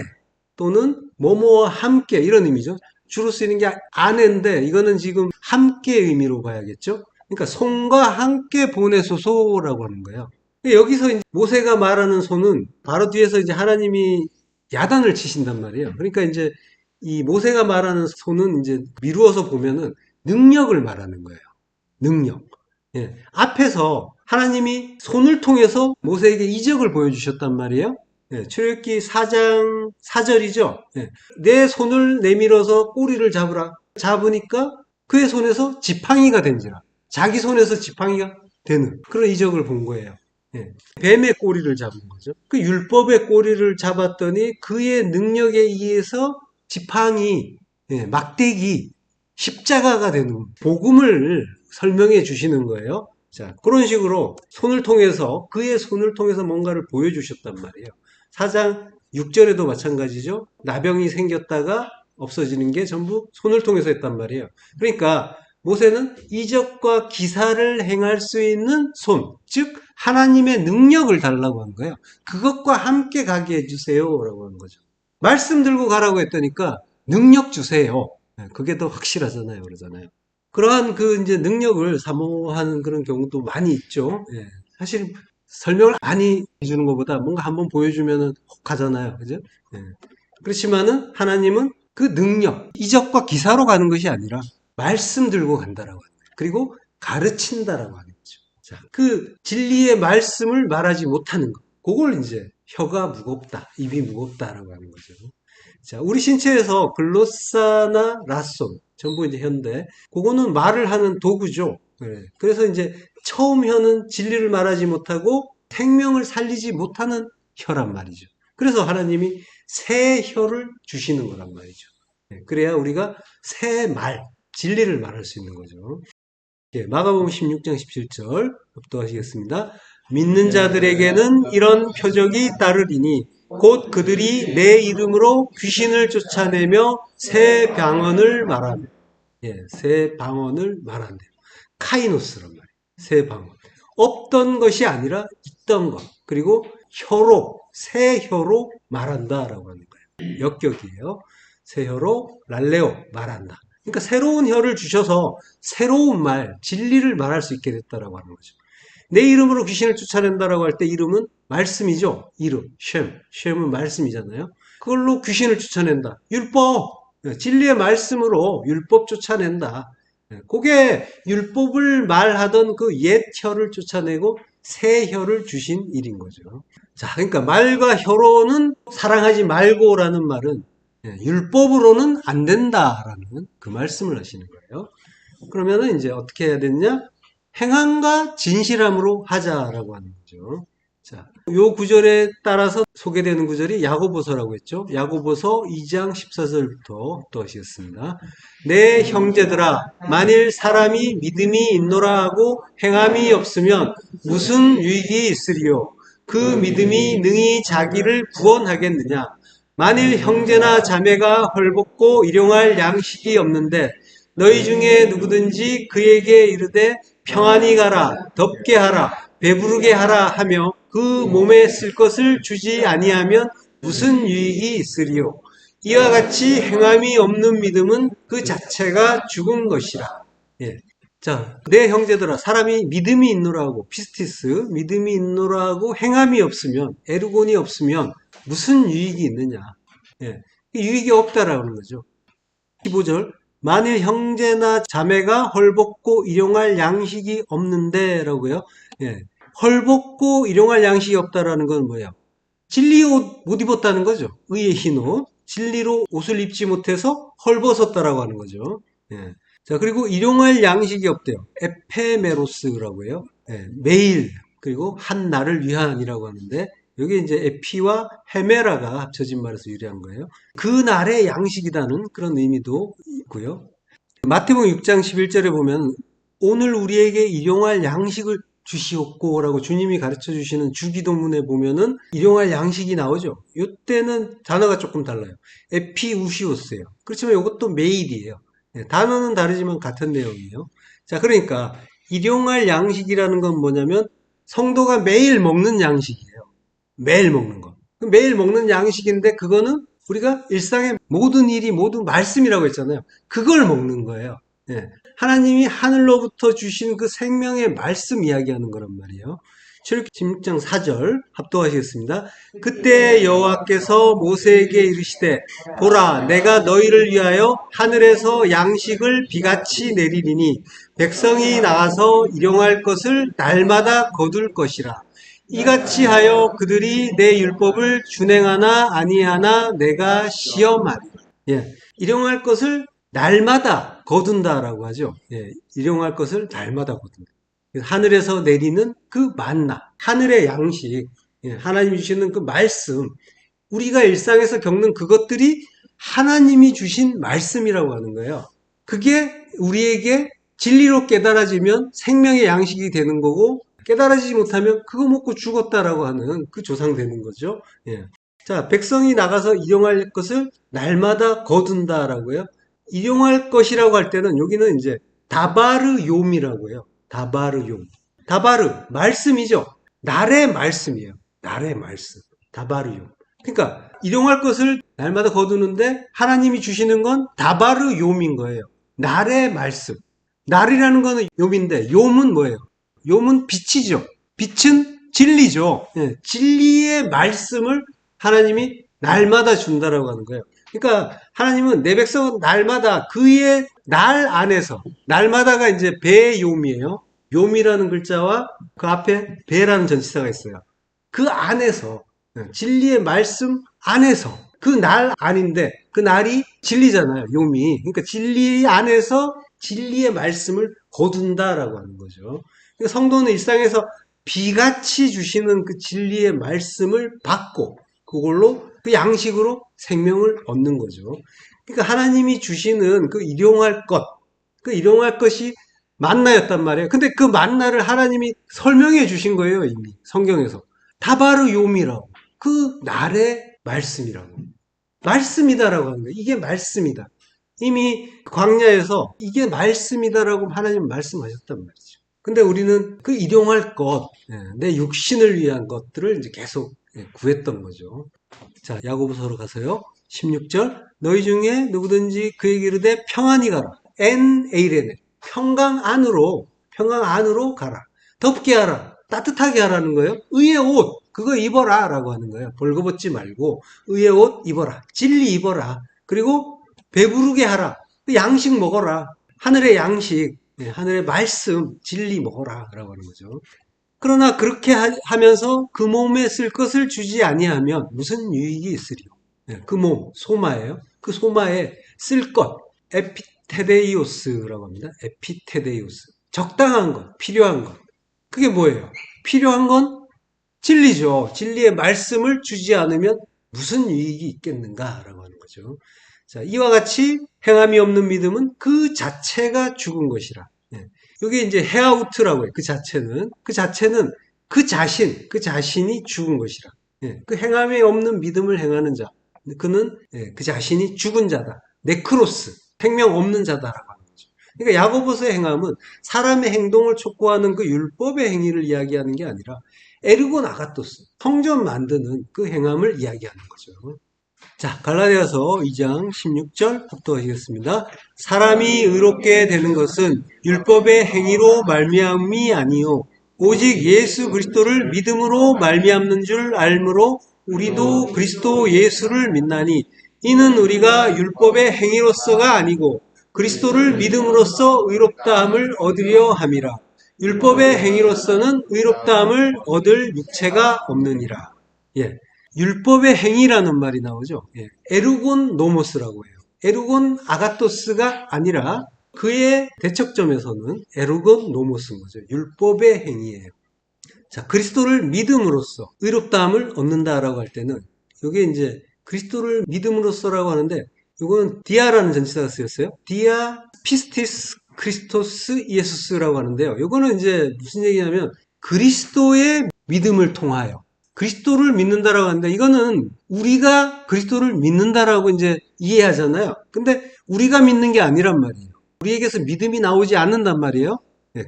또는 뭐뭐와 함께 이런 의미죠. 주로 쓰이는 게 안에인데 이거는 지금 함께 의미로 봐야겠죠. 그러니까 손과 함께 보내소서라고 하는 거예요. 여기서 이제 모세가 말하는 손은 바로 뒤에서 이제 하나님이 야단을 치신단 말이에요. 그러니까 이제 이 모세가 말하는 손은 이제 미루어서 보면은 능력을 말하는 거예요. 능력. 예. 앞에서 하나님이 손을 통해서 모세에게 이적을 보여주셨단 말이에요. 예. 출애굽기 4장 4절이죠. 예. 내 손을 내밀어서 꼬리를 잡으라. 잡으니까 그의 손에서 지팡이가 된지라. 자기 손에서 지팡이가 되는 그런 이적을 본 거예요. 예. 뱀의 꼬리를 잡은 거죠. 그 율법의 꼬리를 잡았더니 그의 능력에 의해서 지팡이, 막대기, 십자가가 되는 복음을 설명해 주시는 거예요. 자, 그런 식으로 손을 통해서 그의 손을 통해서 뭔가를 보여주셨단 말이에요. 4장 6절에도 마찬가지죠. 나병이 생겼다가 없어지는 게 전부 손을 통해서 했단 말이에요. 그러니까 모세는 이적과 기사를 행할 수 있는 손, 즉 하나님의 능력을 달라고 한 거예요. 그것과 함께 가게 해주세요라고 하는 거죠. 말씀 들고 가라고 했더니까 능력 주세요. 그게 더 확실하잖아요. 그러잖아요. 그러한 그 이제 능력을 사모하는 그런 경우도 많이 있죠. 사실 설명을 많이 해주는 것보다 뭔가 한번 보여주면은 혹하잖아요. 그죠? 그렇지만은 하나님은 그 능력, 이적과 기사로 가는 것이 아니라 말씀 들고 간다라고 하는 거예요. 그리고 가르친다라고 하는 거죠. 자, 그 진리의 말씀을 말하지 못하는 것. 그걸 이제 혀가 무겁다, 입이 무겁다라고 하는 거죠. 자, 우리 신체에서 글로사나 라손, 전부 이제 혀인데, 그거는 말을 하는 도구죠. 그래서 이제 처음 혀는 진리를 말하지 못하고 생명을 살리지 못하는 혀란 말이죠. 그래서 하나님이 새 혀를 주시는 거란 말이죠. 그래야 우리가 새 말, 진리를 말할 수 있는 거죠. 마가복음 16장 17절 합독하시겠습니다. 믿는 자들에게는 이런 표적이 따르리니 곧 그들이 내 이름으로 귀신을 쫓아내며 새 방언을 말하네. 예, 새 방언을 말한대. 카이노스란 말이에요. 새 방언. 없던 것이 아니라 있던 것. 그리고 혀로, 새 혀로 말한다라고 하는 거예요. 역격이에요. 새 혀로 랄레오 말한다. 그러니까 새로운 혀를 주셔서 새로운 말, 진리를 말할 수 있게 됐다라고 하는 거죠. 내 이름으로 귀신을 쫓아낸다라고 할 때 이름은 말씀이죠. 이름, 쉔은 말씀이잖아요. 그걸로 귀신을 쫓아낸다. 율법, 진리의 말씀으로 율법 쫓아낸다. 그게 율법을 말하던 그 옛 혀를 쫓아내고 새 혀를 주신 일인 거죠. 자, 그러니까 말과 혀로는 사랑하지 말고라는 말은 율법으로는 안 된다라는 그 말씀을 하시는 거예요. 그러면은 이제 어떻게 해야 되느냐? 행함과 진실함으로 하자라고 하는 거죠. 자, 요 구절에 따라서 소개되는 구절이 야고보서라고 했죠. 야고보서 2장 14절부터 또 하시겠습니다. 내 형제들아, 만일 사람이 믿음이 있노라 하고 행함이 없으면 무슨 유익이 있으리요? 그 믿음이 능히 자기를 구원하겠느냐? 만일 형제나 자매가 헐벗고 일용할 양식이 없는데 너희 중에 누구든지 그에게 이르되 평안히 가라, 덥게 하라, 배부르게 하라 하며 그 몸에 쓸 것을 주지 아니하면 무슨 유익이 있으리요? 이와 같이 행함이 없는 믿음은 그 자체가 죽은 것이라. 예. 자, 내 형제들아, 사람이 믿음이 있노라고, 피스티스, 믿음이 있노라고 행함이 없으면, 에르곤이 없으면 무슨 유익이 있느냐? 예. 유익이 없다라는 거죠. 15절. 만일 형제나 자매가 헐벗고 일용할 양식이 없는데 라고요. 예. 헐벗고 일용할 양식이 없다라는 건 뭐예요? 진리 옷 못 입었다는 거죠. 의의 흰 옷. 진리로 옷을 입지 못해서 헐벗었다라고 하는 거죠. 예. 자, 그리고 일용할 양식이 없대요. 에페메로스라고 해요. 예. 매일, 그리고 한 날을 위한이라고 하는데, 여기 이제 에피와 헤메라가 합쳐진 말에서 유래한 거예요. 그 날의 양식이라는 그런 의미도 있고요. 마태복음 6장 11절에 보면 오늘 우리에게 일용할 양식을 주시옵고라고 주님이 가르쳐 주시는 주기도문에 보면은 일용할 양식이 나오죠. 이때는 단어가 조금 달라요. 에피우시오스예요. 그렇지만 이것도 메일이에요. 단어는 다르지만 같은 내용이에요. 자, 그러니까 일용할 양식이라는 건 뭐냐면 성도가 매일 먹는 양식이에요. 매일 먹는 거. 매일 먹는 양식인데 그거는 우리가 일상의 모든 일이 모두 말씀이라고 했잖아요. 그걸 먹는 거예요. 예. 하나님이 하늘로부터 주신 그 생명의 말씀 이야기하는 거란 말이에요. 출애굽기 16장 4절 합독하시겠습니다. 그때 여호와께서 모세에게 이르시되 보라 내가 너희를 위하여 하늘에서 양식을 비같이 내리리니 백성이 나가서 일용할 것을 날마다 거둘 것이라. 이같이 하여 그들이 내 율법을 준행하나 아니하나 내가 시험하리라. 예, 일용할 것을 날마다 거둔다라고 하죠. 예, 일용할 것을 날마다 거둔다. 하늘에서 내리는 그 만나, 하늘의 양식, 예, 하나님이 주시는 그 말씀, 우리가 일상에서 겪는 그것들이 하나님이 주신 말씀이라고 하는 거예요. 그게 우리에게 진리로 깨달아지면 생명의 양식이 되는 거고 깨달아지지 못하면 그거 먹고 죽었다라고 하는 그 조상되는 거죠. 예. 자, 백성이 나가서 일용할 것을 날마다 거둔다라고요. 일용할 것이라고 할 때는 여기는 이제 다바르욤이라고 해요. 다바르욤. 다바르, 말씀이죠. 날의 말씀이에요. 날의 말씀. 다바르욤. 그러니까 일용할 것을 날마다 거두는데 하나님이 주시는 건 다바르욤인 거예요. 날의 말씀. 날이라는 거는 욤인데 욤은 뭐예요? 욤은 빛이죠. 빛은 진리죠. 예, 진리의 말씀을 하나님이 날마다 준다라고 하는 거예요. 그러니까 하나님은 내 백성은 날마다 그의 날 안에서 날마다가 이제 배의 욤이에요. 욤이라는 글자와 그 앞에 배라는 전치사가 있어요. 그 안에서 진리의 말씀 안에서 그 날 안인데 그 날이 진리잖아요. 욤이. 그러니까 진리 안에서 진리의 말씀을 거둔다라고 하는 거죠. 그러니까 성도는 일상에서 비같이 주시는 그 진리의 말씀을 받고 그걸로 그 양식으로 생명을 얻는 거죠. 그러니까 하나님이 주시는 그 일용할 것, 그 일용할 것이 만나였단 말이에요. 근데 그 만나를 하나님이 설명해 주신 거예요, 이미 성경에서. 다바르욤이라고. 그 날의 말씀이라고. 말씀이다라고 하는 거예요. 이게 말씀이다. 이미 광야에서 이게 말씀이다라고 하나님 말씀하셨단 말이죠. 근데 우리는 그 일용할 것, 내 육신을 위한 것들을 이제 계속 구했던 거죠. 자, 야고보서로 가서요. 16절. 너희 중에 누구든지 그에게 이르되 평안히 가라. 엔 에이레네. 평강 안으로 가라. 덥게 하라. 따뜻하게 하라는 거예요. 의의 옷, 그거 입어라 라고 하는 거예요. 벌거벗지 말고 의의 옷 입어라. 진리 입어라. 그리고 배부르게 하라. 양식 먹어라. 하늘의 양식, 하늘의 말씀, 진리 먹어라 라고 하는 거죠. 그러나 그렇게 하면서 그 몸에 쓸 것을 주지 아니하면 무슨 유익이 있으리요? 그 몸, 소마예요. 그 소마에 쓸 것, 에피테데이오스라고 합니다. 에피테데이오스. 적당한 것, 필요한 것. 그게 뭐예요? 필요한 건 진리죠. 진리의 말씀을 주지 않으면 무슨 유익이 있겠는가라고 하는 거죠. 자, 이와 같이 행함이 없는 믿음은 그 자체가 죽은 것이라. 이게 이제 헤아우트라고 해요. 그 자체는 그 자신이 죽은 것이라. 그 행함이 없는 믿음을 행하는 자, 그는 그 자신이 죽은 자다. 네크로스, 생명 없는 자다라고 하는 거죠. 그러니까 야고보서의 행함은 사람의 행동을 촉구하는 그 율법의 행위를 이야기하는 게 아니라 에르고 나가토스, 성전 만드는 그 행함을 이야기하는 거죠. 자, 갈라디아서 2장 16절 합독하시겠습니다. 사람이 의롭게 되는 것은 율법의 행위로 말미암이 아니요 오직 예수 그리스도를 믿음으로 말미암는 줄 알므로 우리도 그리스도 예수를 믿나니 이는 우리가 율법의 행위로서가 아니고 그리스도를 믿음으로써 의롭다함을 얻으려 함이라. 율법의 행위로서는 의롭다함을 얻을 육체가 없느니라. 예. 율법의 행위라는 말이 나오죠. 에르곤 노모스라고 해요. 에르곤 아가토스가 아니라 그의 대척점에서는 에르곤 노모스인 거죠. 율법의 행위예요. 자, 그리스도를 믿음으로써 의롭다함을 얻는다라고 할 때는 이게 이제 그리스도를 믿음으로써라고 하는데 이거는 디아라는 전치사가 쓰였어요. 디아 피스티스 크리스토스 예수스라고 하는데요. 이거는 이제 무슨 얘기냐면 그리스도의 믿음을 통하여 그리스도를 믿는다라고 하는데 이거는 우리가 그리스도를 믿는다라고 이제 이해하잖아요. 근데 우리가 믿는 게 아니란 말이에요. 우리에게서 믿음이 나오지 않는단 말이에요.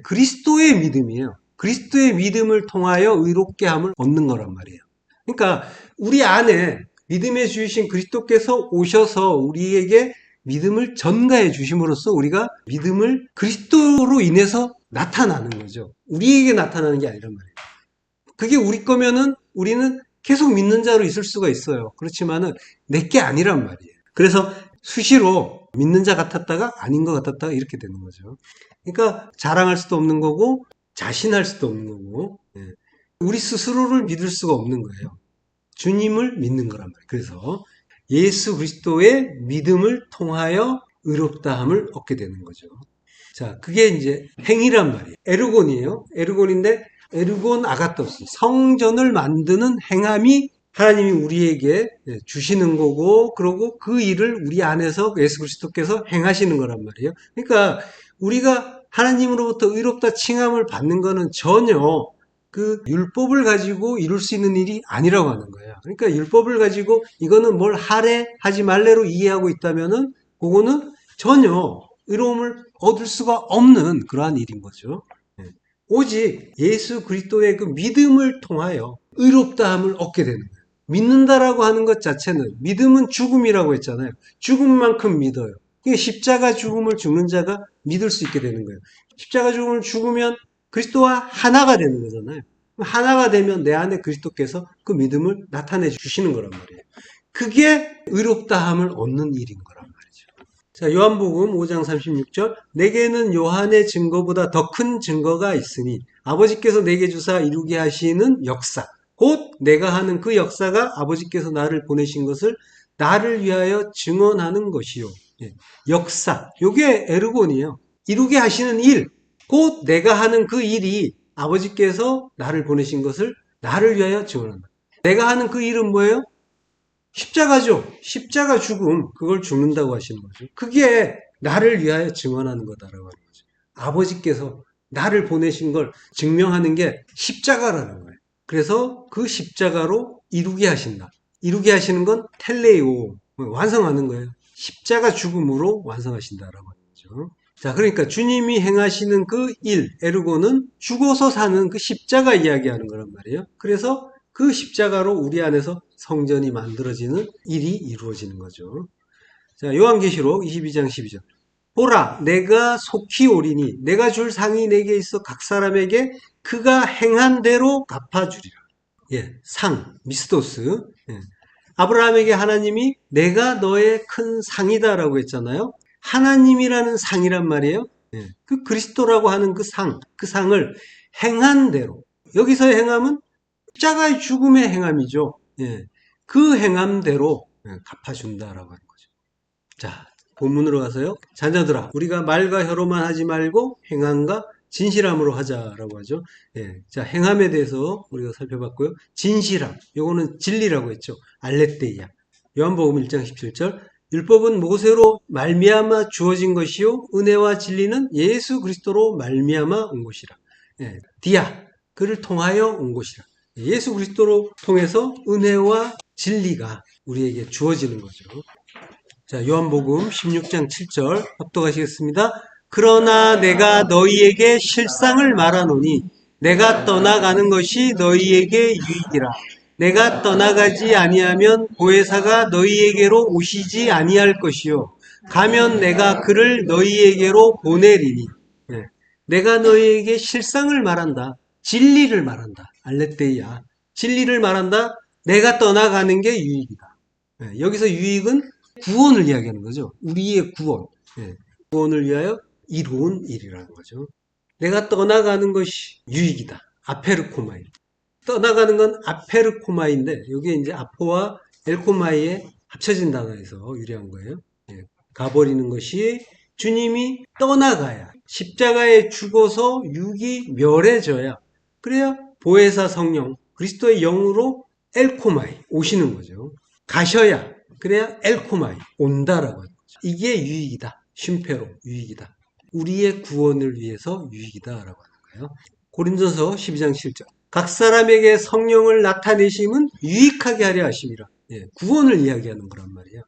그리스도의 믿음이에요. 그리스도의 믿음을 통하여 의롭게 함을 얻는 거란 말이에요. 그러니까 우리 안에 믿음의 주이신 그리스도께서 오셔서 우리에게 믿음을 전가해 주심으로써 우리가 믿음을 그리스도로 인해서 나타나는 거죠. 우리에게 나타나는 게 아니란 말이에요. 그게 우리 거면은 우리는 계속 믿는 자로 있을 수가 있어요. 그렇지만은 내게 아니란 말이에요. 그래서 수시로 믿는 자 같았다가 아닌 것 같았다가 이렇게 되는 거죠. 그러니까 자랑할 수도 없는 거고 자신할 수도 없는 거고 우리 스스로를 믿을 수가 없는 거예요. 주님을 믿는 거란 말이에요. 그래서 예수 그리스도의 믿음을 통하여 의롭다함을 얻게 되는 거죠. 자, 그게 이제 행위란 말이에요. 에르곤이에요. 에르곤인데 에르곤 아가토스, 성전을 만드는 행함이 하나님이 우리에게 주시는 거고, 그리고 그 일을 우리 안에서 예수 그리스도께서 행하시는 거란 말이에요. 그러니까 우리가 하나님으로부터 의롭다 칭함을 받는 거는 전혀 그 율법을 가지고 이룰 수 있는 일이 아니라고 하는 거예요. 그러니까 율법을 가지고 이거는 뭘 하래 하지 말래로 이해하고 있다면은 그거는 전혀 의로움을 얻을 수가 없는 그러한 일인 거죠. 오직 예수 그리스도의 그 믿음을 통하여 의롭다함을 얻게 되는 거예요. 믿는다라고 하는 것 자체는 믿음은 죽음이라고 했잖아요. 죽음만큼 믿어요. 십자가 죽음을 죽는 자가 믿을 수 있게 되는 거예요. 십자가 죽음을 죽으면 그리스도와 하나가 되는 거잖아요. 하나가 되면 내 안에 그리스도께서 그 믿음을 나타내 주시는 거란 말이에요. 그게 의롭다함을 얻는 일인 거란 말이에요. 자, 요한복음 5장 36절 내게는 요한의 증거보다 더 큰 증거가 있으니 아버지께서 내게 주사 이루게 하시는 역사 곧 내가 하는 그 역사가 아버지께서 나를 보내신 것을 나를 위하여 증언하는 것이요. 역사, 요게 에르곤이에요. 이루게 하시는 일, 곧 내가 하는 그 일이 아버지께서 나를 보내신 것을 나를 위하여 증언한다. 내가 하는 그 일은 뭐예요? 십자가죠. 십자가 죽음, 그걸 죽는다고 하시는 거죠. 그게 나를 위하여 증언하는 거다라고 하는 거죠. 아버지께서 나를 보내신 걸 증명하는 게 십자가라는 거예요. 그래서 그 십자가로 이루게 하신다. 이루게 하시는 건 텔레오, 완성하는 거예요. 십자가 죽음으로 완성하신다라고 하죠. 자, 그러니까 주님이 행하시는 그 일, 에르고는 죽어서 사는 그 십자가 이야기하는 거란 말이에요. 그래서 그 십자가로 우리 안에서 성전이 만들어지는 일이 이루어지는 거죠. 자, 요한계시록 22장 12절. 보라, 내가 속히 오리니 내가 줄 상이 내게 있어 각 사람에게 그가 행한 대로 갚아주리라. 예, 상, 미스도스. 예. 아브라함에게 하나님이 내가 너의 큰 상이다라고 했잖아요. 하나님이라는 상이란 말이에요. 예, 그 그리스도라고 하는 그 상, 그 상을 행한 대로. 여기서의 행함은 십자가의 죽음의 행함이죠. 예, 그 행함대로 갚아준다라고 하는 거죠. 자, 본문으로 가서요. 자녀들아, 우리가 말과 혀로만 하지 말고 행함과 진실함으로 하자라고 하죠. 예, 자, 행함에 대해서 우리가 살펴봤고요. 진실함, 요거는 진리라고 했죠. 알레테이아. 요한복음 1장 17절. 율법은 모세로 말미암아 주어진 것이요 은혜와 진리는 예수 그리스도로 말미암아 온 것이라. 예, 디아, 그를 통하여 온 것이라. 예수 그리스도로 통해서 은혜와 진리가 우리에게 주어지는 거죠. 자, 요한복음 16장 7절 합독하시겠습니다. 그러나 내가 너희에게 실상을 말하노니 내가 떠나가는 것이 너희에게 유익이라. 내가 떠나가지 아니하면 보혜사가 너희에게로 오시지 아니할 것이요 가면 내가 그를 너희에게로 보내리니. 네. 내가 너희에게 실상을 말한다. 진리를 말한다. 알레테이아. 진리를 말한다. 내가 떠나가는 게 유익이다. 네. 여기서 유익은 구원을 이야기하는 거죠. 우리의 구원. 네. 구원을 위하여 이루은 일이라는 거죠. 내가 떠나가는 것이 유익이다. 아페르코마이. 떠나가는 건 아페르코마인데, 이게 이제 아포와 엘코마이의 합쳐진 단어에서 유래한 거예요. 예, 가버리는 것이 주님이 떠나가야, 십자가에 죽어서 육이 멸해져야, 그래야 보혜사 성령, 그리스도의 영으로 엘코마이, 오시는 거죠. 가셔야, 그래야 엘코마이, 온다라고 하는 거죠. 이게 유익이다. 쉼페로, 유익이다. 우리의 구원을 위해서 유익이다라고 하는 거예요. 고린도서 12장 7절. 각 사람에게 성령을 나타내심은 유익하게 하려 하심이라. 예, 구원을 이야기하는 거란 말이에요.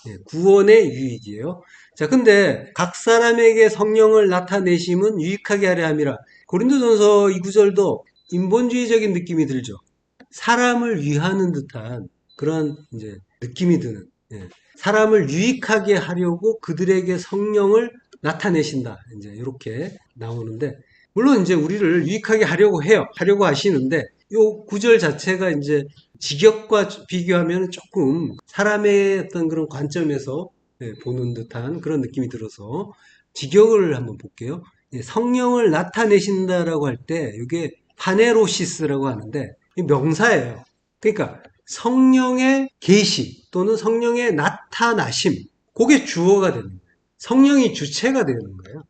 예, 구원의 유익이에요. 자, 근데 각 사람에게 성령을 나타내심은 유익하게 하려 함이라. 고린도전서 이 구절도 인본주의적인 느낌이 들죠. 사람을 위하는 듯한 그런 이제 느낌이 드는. 예, 사람을 유익하게 하려고 그들에게 성령을 나타내신다. 이제 이렇게 나오는데. 물론 이제 우리를 유익하게 하려고 해요. 하려고 하시는데 요 구절 자체가 이제 직역과 비교하면 조금 사람의 어떤 그런 관점에서 보는 듯한 그런 느낌이 들어서 직역을 한번 볼게요. 성령을 나타내신다라고 할 때 이게 파네로시스라고 하는데 명사예요. 그러니까 성령의 계시 또는 성령의 나타나심, 그게 주어가 되는 거예요. 성령이 주체가 되는 거예요.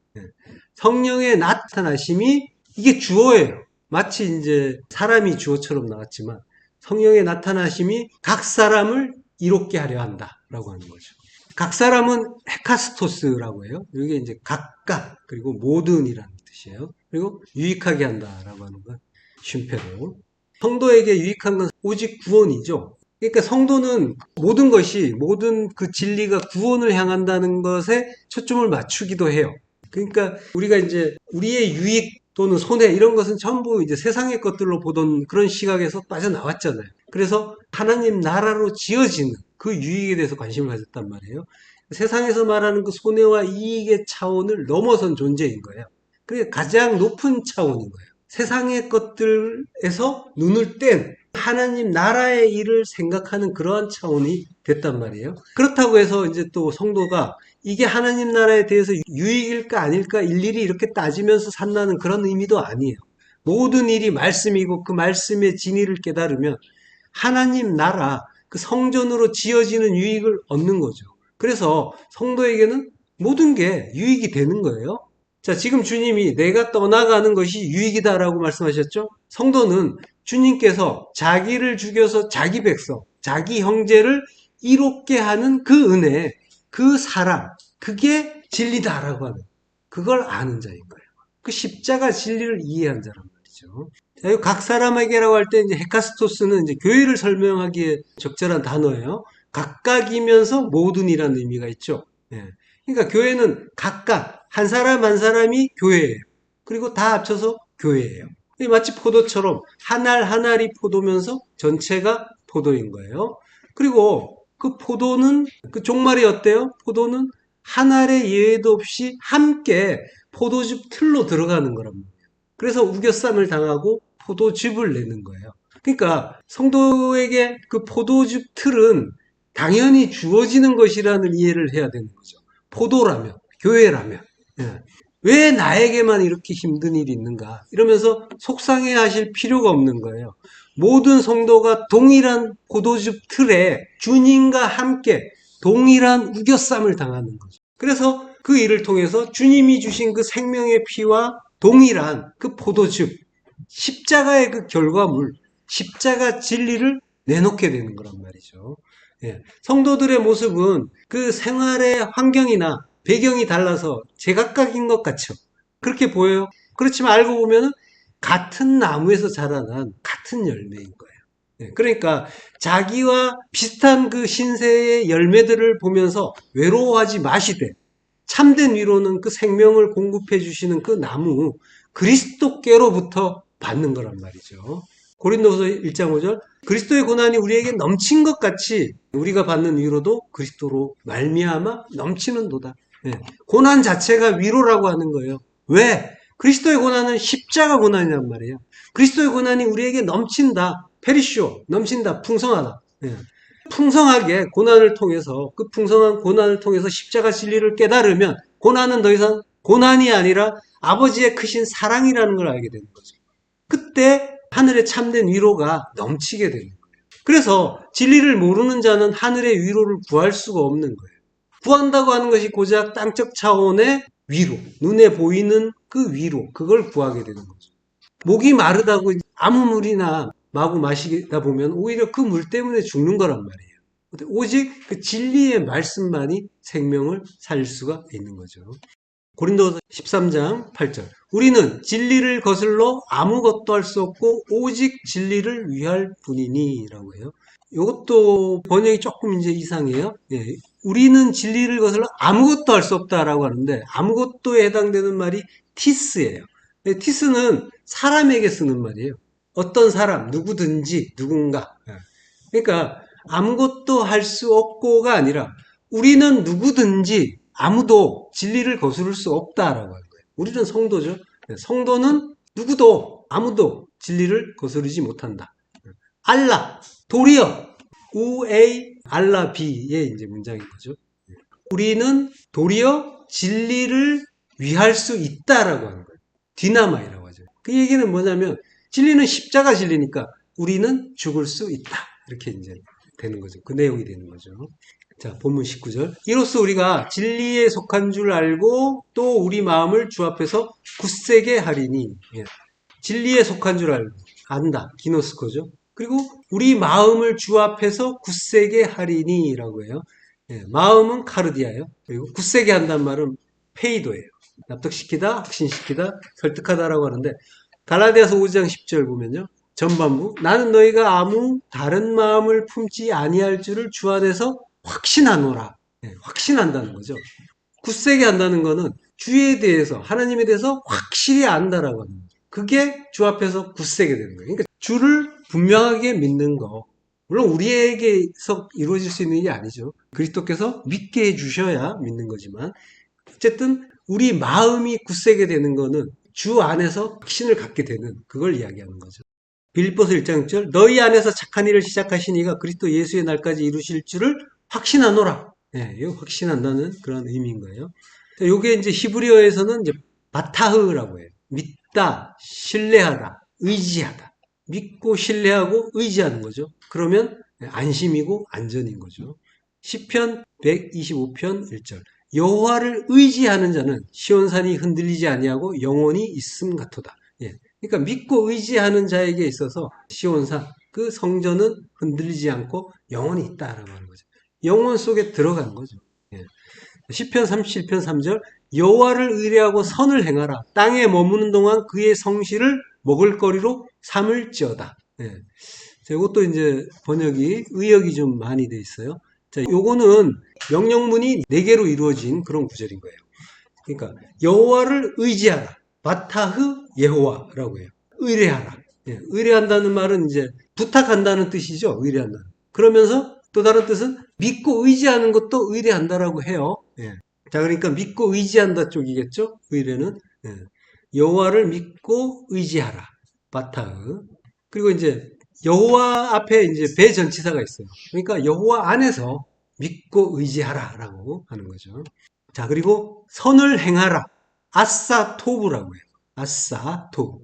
성령의 나타나심이 이게 주어예요. 마치 이제 사람이 주어처럼 나왔지만 성령의 나타나심이 각 사람을 이롭게 하려 한다라고 하는 거죠. 각 사람은 헤카스토스라고 해요. 이게 이제 각각 그리고 모든이라는 뜻이에요. 그리고 유익하게 한다라고 하는 건 쉼페로. 성도에게 유익한 건 오직 구원이죠. 그러니까 성도는 모든 것이 모든 그 진리가 구원을 향한다는 것에 초점을 맞추기도 해요. 그러니까 우리가 이제 우리의 유익 또는 손해 이런 것은 전부 이제 세상의 것들로 보던 그런 시각에서 빠져나왔잖아요. 그래서 하나님 나라로 지어지는 그 유익에 대해서 관심을 가졌단 말이에요. 세상에서 말하는 그 손해와 이익의 차원을 넘어선 존재인 거예요. 그게 가장 높은 차원인 거예요. 세상의 것들에서 눈을 뗀 하나님 나라의 일을 생각하는 그러한 차원이 됐단 말이에요. 그렇다고 해서 이제 또 성도가 이게 하나님 나라에 대해서 유익일까 아닐까 일일이 이렇게 따지면서 산다는 그런 의미도 아니에요. 모든 일이 말씀이고 그 말씀의 진리를 깨달으면 하나님 나라, 그 성전으로 지어지는 유익을 얻는 거죠. 그래서 성도에게는 모든 게 유익이 되는 거예요. 자, 지금 주님이 내가 떠나가는 것이 유익이다라고 말씀하셨죠? 성도는 주님께서 자기를 죽여서 자기 백성, 자기 형제를 이롭게 하는 그 은혜, 그 사랑, 그게 진리다라고 하는, 그걸 아는 자인 거예요. 그 십자가 진리를 이해한 자란 말이죠. 자, 각 사람에게라고 할 때 이제 헤카스토스는 이제 교회를 설명하기에 적절한 단어예요. 각각이면서 모든이라는 의미가 있죠. 예. 그러니까 교회는 각각 한 사람 한 사람이 교회예요. 그리고 다 합쳐서 교회예요. 마치 포도처럼 한 알 한 알이 포도면서 전체가 포도인 거예요. 그리고 그 포도는 그 종말이 어때요? 포도는 한 알의 예외도 없이 함께 포도즙 틀로 들어가는 거란 말이에요. 그래서 우겨쌈을 당하고 포도즙을 내는 거예요. 그러니까 성도에게 그 포도즙 틀은 당연히 주어지는 것이라는 이해를 해야 되는 거죠. 포도라면, 교회라면. 예. 왜 나에게만 이렇게 힘든 일이 있는가? 이러면서 속상해 하실 필요가 없는 거예요. 모든 성도가 동일한 포도즙 틀에 주님과 함께 동일한 우겨쌈을 당하는 거죠. 그래서 그 일을 통해서 주님이 주신 그 생명의 피와 동일한 그 포도즙, 십자가의 그 결과물, 십자가 진리를 내놓게 되는 거란 말이죠. 예. 성도들의 모습은 그 생활의 환경이나 배경이 달라서 제각각인 것 같죠. 그렇게 보여요. 그렇지만 알고 보면 같은 나무에서 자라난 같은 열매인 거예요. 예. 그러니까 자기와 비슷한 그 신세의 열매들을 보면서 외로워하지 마시되 참된 위로는 그 생명을 공급해 주시는 그 나무 그리스도께로부터 받는 거란 말이죠. 고린도서 1장 5절 그리스도의 고난이 우리에게 넘친 것 같이 우리가 받는 위로도 그리스도로 말미암아 넘치는도다. 예. 고난 자체가 위로라고 하는 거예요. 왜? 그리스도의 고난은 십자가 고난이란 말이에요. 그리스도의 고난이 우리에게 넘친다. 페리쇼, 넘친다. 풍성하다. 예. 풍성하게 고난을 통해서 그 풍성한 고난을 통해서 십자가 진리를 깨달으면 고난은 더 이상 고난이 아니라 아버지의 크신 사랑이라는 걸 알게 되는 거죠. 그때 하늘의 참된 위로가 넘치게 되는 거예요. 그래서 진리를 모르는 자는 하늘의 위로를 구할 수가 없는 거예요. 구한다고 하는 것이 고작 땅적 차원의 위로, 눈에 보이는 그 위로, 그걸 구하게 되는 거죠. 목이 마르다고 아무 물이나 마구 마시다 보면 오히려 그 물 때문에 죽는 거란 말이에요. 오직 그 진리의 말씀만이 생명을 살릴 수가 있는 거죠. 고린도서 13장 8절 우리는 진리를 거슬러 아무것도 할 수 없고 오직 진리를 위할 뿐이니 라고 해요. 이것도 번역이 조금 이제 이상해요. 예, 우리는 진리를 거슬러 아무것도 할 수 없다라고 하는데 아무것도에 해당되는 말이 티스예요. 티스는 사람에게 쓰는 말이에요. 어떤 사람, 누구든지, 누군가. 그러니까 아무것도 할 수 없고가 아니라 우리는 누구든지 아무도 진리를 거스를 수 없다라고 하는 거예요. 우리는 성도죠. 성도는 누구도 아무도 진리를 거스르지 못한다. 알라, 도리어, 우에이 알라 비의 이제 문장인 거죠. 우리는 도리어 진리를 위할 수 있다라고 하는 거예요. 디나마이라고 하죠. 그 얘기는 뭐냐면 진리는 십자가 진리니까 우리는 죽을 수 있다. 이렇게 이제 되는 거죠. 그 내용이 되는 거죠. 자, 본문 19절. 이로써 우리가 진리에 속한 줄 알고 또 우리 마음을 주 앞에서 굳세게 하리니. 예. 진리에 속한 줄 알고 안다. 기노스코죠. 그리고 우리 마음을 주 앞에서 굳세게 하리니 라고 해요. 예, 마음은 카르디아예요. 그리고 굳세게 한다는 말은 페이도예요. 납득시키다, 확신시키다, 설득하다라고 하는데 갈라디아서 5장 10절 보면요. 전반부 나는 너희가 아무 다른 마음을 품지 아니할 줄을 주 안에서 확신하노라. 네, 확신한다는 거죠. 굳세게 한다는 거는 주에 대해서 하나님에 대해서 확실히 안다라고 하는 거죠. 그게 주 앞에서 굳세게 되는 거예요. 그러니까 주를 분명하게 믿는 거. 물론 우리에게서 이루어질 수 있는 게 아니죠. 그리스도께서 믿게 해주셔야 믿는 거지만 어쨌든 우리 마음이 굳세게 되는 거는 주 안에서 확신을 갖게 되는 그걸 이야기하는 거죠. 빌립보서 1장 6절 너희 안에서 착한 일을 시작하신 이가 그리스도 예수의 날까지 이루실 줄을 확신하노라. 예, 이거 확신한다는 그런 의미인 거예요. 요게 이제 히브리어에서는 이제 바타흐라고 해요. 믿다, 신뢰하다, 의지하다. 믿고 신뢰하고 의지하는 거죠. 그러면 안심이고 안전인 거죠. 시편 125편 1절 여호와를 의지하는 자는 시온산이 흔들리지 아니하고 영원히 있음 같도다. 예. 그러니까 믿고 의지하는 자에게 있어서 시온산 그 성전은 흔들리지 않고 영원히 있다라고 하는 거죠. 영원 속에 들어간 거죠. 예. 시편 37편 3절 여호와를 의뢰하고 선을 행하라. 땅에 머무는 동안 그의 성실을 먹을거리로 삼을지어다. 예. 자, 이것도 이제 번역이 의역이 좀 많이 돼 있어요. 자, 요거는 명령문이 4개로 이루어진 그런 구절인 거예요. 그러니까 여호와를 의지하라. 바타흐 예호와라고 해요. 의뢰하라. 예, 의뢰한다는 말은 이제 부탁한다는 뜻이죠. 의뢰한다는. 그러면서 또 다른 뜻은 믿고 의지하는 것도 의뢰한다라고 해요. 예. 자, 그러니까 믿고 의지한다 쪽이겠죠. 의뢰는. 예. 여호와를 믿고 의지하라. 바타흐. 그리고 이제 여호와 앞에 이제 배전치사가 있어요. 그러니까 여호와 안에서 믿고 의지하라라고 하는 거죠. 자, 그리고 선을 행하라. 아사토브라고 해요. 아사토브.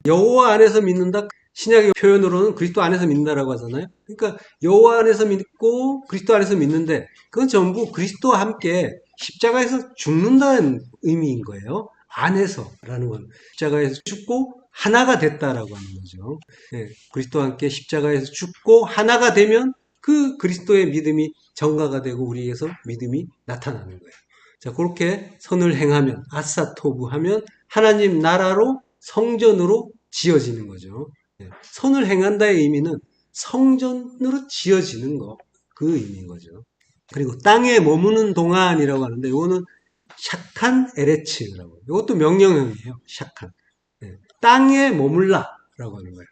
여호와 안에서 믿는다. 신약의 표현으로는 그리스도 안에서 믿는다라고 하잖아요. 그러니까 여호와 안에서 믿고 그리스도 안에서 믿는데 그건 전부 그리스도와 함께 십자가에서 죽는다는 의미인 거예요. 안에서라는 건 십자가에서 죽고 하나가 됐다라고 하는 거죠. 네, 그리스도와 함께 십자가에서 죽고 하나가 되면 그 그리스도의 믿음이 정가가 되고 우리에게서 믿음이 나타나는 거예요. 자, 그렇게 선을 행하면 아사토브 하면 하나님 나라로 성전으로 지어지는 거죠. 네, 선을 행한다의 의미는 성전으로 지어지는 거, 그 의미인 거죠. 그리고 땅에 머무는 동안이라고 하는데 이거는 샤칸 에레츠라고. 이것도 명령형이에요. 샤칸. 네, 땅에 머물라라고 하는 거예요.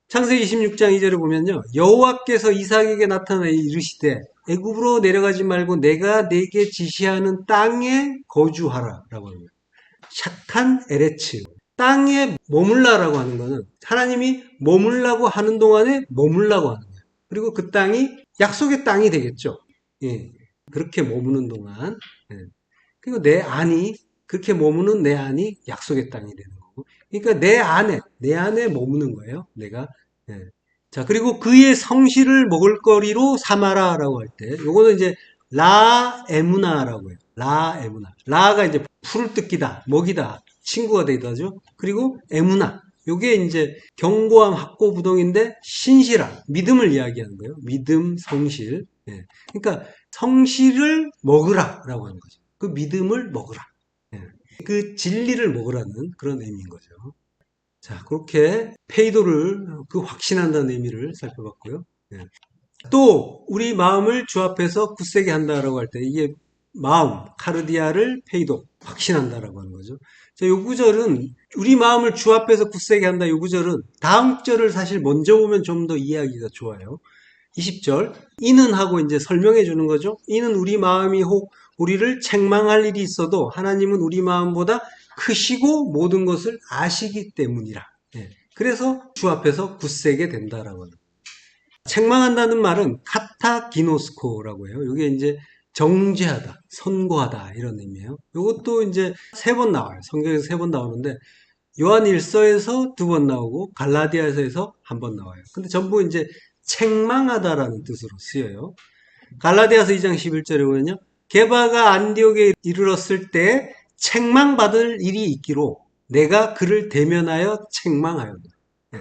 창세기 26장 2절에 보면요. 여호와께서 이삭에게 나타나 이르시되 애굽으로 내려가지 말고 내가 네게 지시하는 땅에 거주하라라고 하는 거예요. 샤칸 에레츠. 땅에 머물라라고 하는 거는 하나님이 머물라고 하는 동안에 머물라고 하는 거예요. 그리고 그 땅이 약속의 땅이 되겠죠. 예. 그렇게 머무는 동안. 예. 그리고 내 안이 그렇게 머무는 내 안이 약속의 땅이 되는 거고. 그러니까 내 안에 머무는 거예요. 내가. 예. 자, 그리고 그의 성실을 먹을거리로 삼아라라고 할 때, 요거는 이제 라 에무나라고 해요. 라 에무나. 라가 이제 풀을 뜯기다, 먹이다, 친구가 되기도 하죠. 그리고 에무나. 요게 이제 견고함, 확고, 부동인데 신실함, 믿음을 이야기하는 거예요. 믿음, 성실. 예. 그러니까 성실을 먹으라라고 하는 거죠. 그 믿음을 먹으라. 예. 그 진리를 먹으라는 그런 의미인 거죠. 자, 그렇게 페이도를 그 확신한다는 의미를 살펴봤고요. 예. 또 우리 마음을 주 앞에서 굳세게 한다라고 할 때 이게 마음, 카르디아를 페이도, 확신한다라고 하는 거죠. 자, 요 구절은 우리 마음을 주 앞에서 굳세게 한다. 요 구절은 다음 절을 사실 먼저 보면 좀 더 이해하기가 좋아요. 20절 이는 하고 이제 설명해 주는 거죠. 이는 우리 마음이 혹 우리를 책망할 일이 있어도 하나님은 우리 마음보다 크시고 모든 것을 아시기 때문이라. 예. 그래서 주 앞에서 굳세게 된다라고 하는. 책망한다는 말은 카타기노스코라고 해요. 이게 이제 정죄하다, 선고하다 이런 의미예요. 이것도 이제 3번 나와요. 성경에서 3번 나오는데 요한 1서에서 2번 나오고 갈라디아서에서 1번 나와요. 근데 전부 이제 책망하다라는 뜻으로 쓰여요. 갈라디아서 2장 11절에 보면요. 게바가 안디옥에 이르렀을 때 책망받을 일이 있기로 내가 그를 대면하여 책망하였다. 네.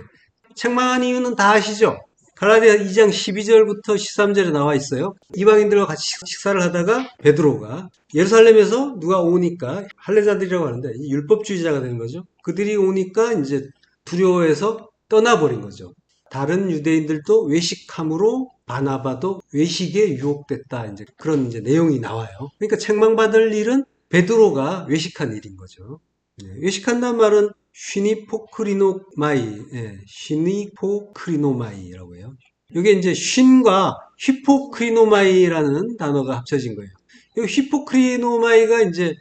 책망한 이유는 다 아시죠? 갈라디아 2장 12절부터 13절에 나와 있어요. 이방인들과 같이 식사를 하다가 베드로가 예루살렘에서 누가 오니까 할례자들이라고 하는데 율법주의자가 되는 거죠. 그들이 오니까 이제 두려워해서 떠나버린 거죠. 다른 유대인들도 외식함으로 바나바도 외식에 유혹됐다. 이제 그런 이제 내용이 나와요. 그러니까 책망받을 일은 베드로가 외식한 일인 거죠. 외식한다는 말은 슈니포크리노마이, 슈니포크리노마이라고 해요. 이게 이제 쉰과 히포크리노마이라는 단어가 합쳐진 거예요. 이 히포크리노마이가 이제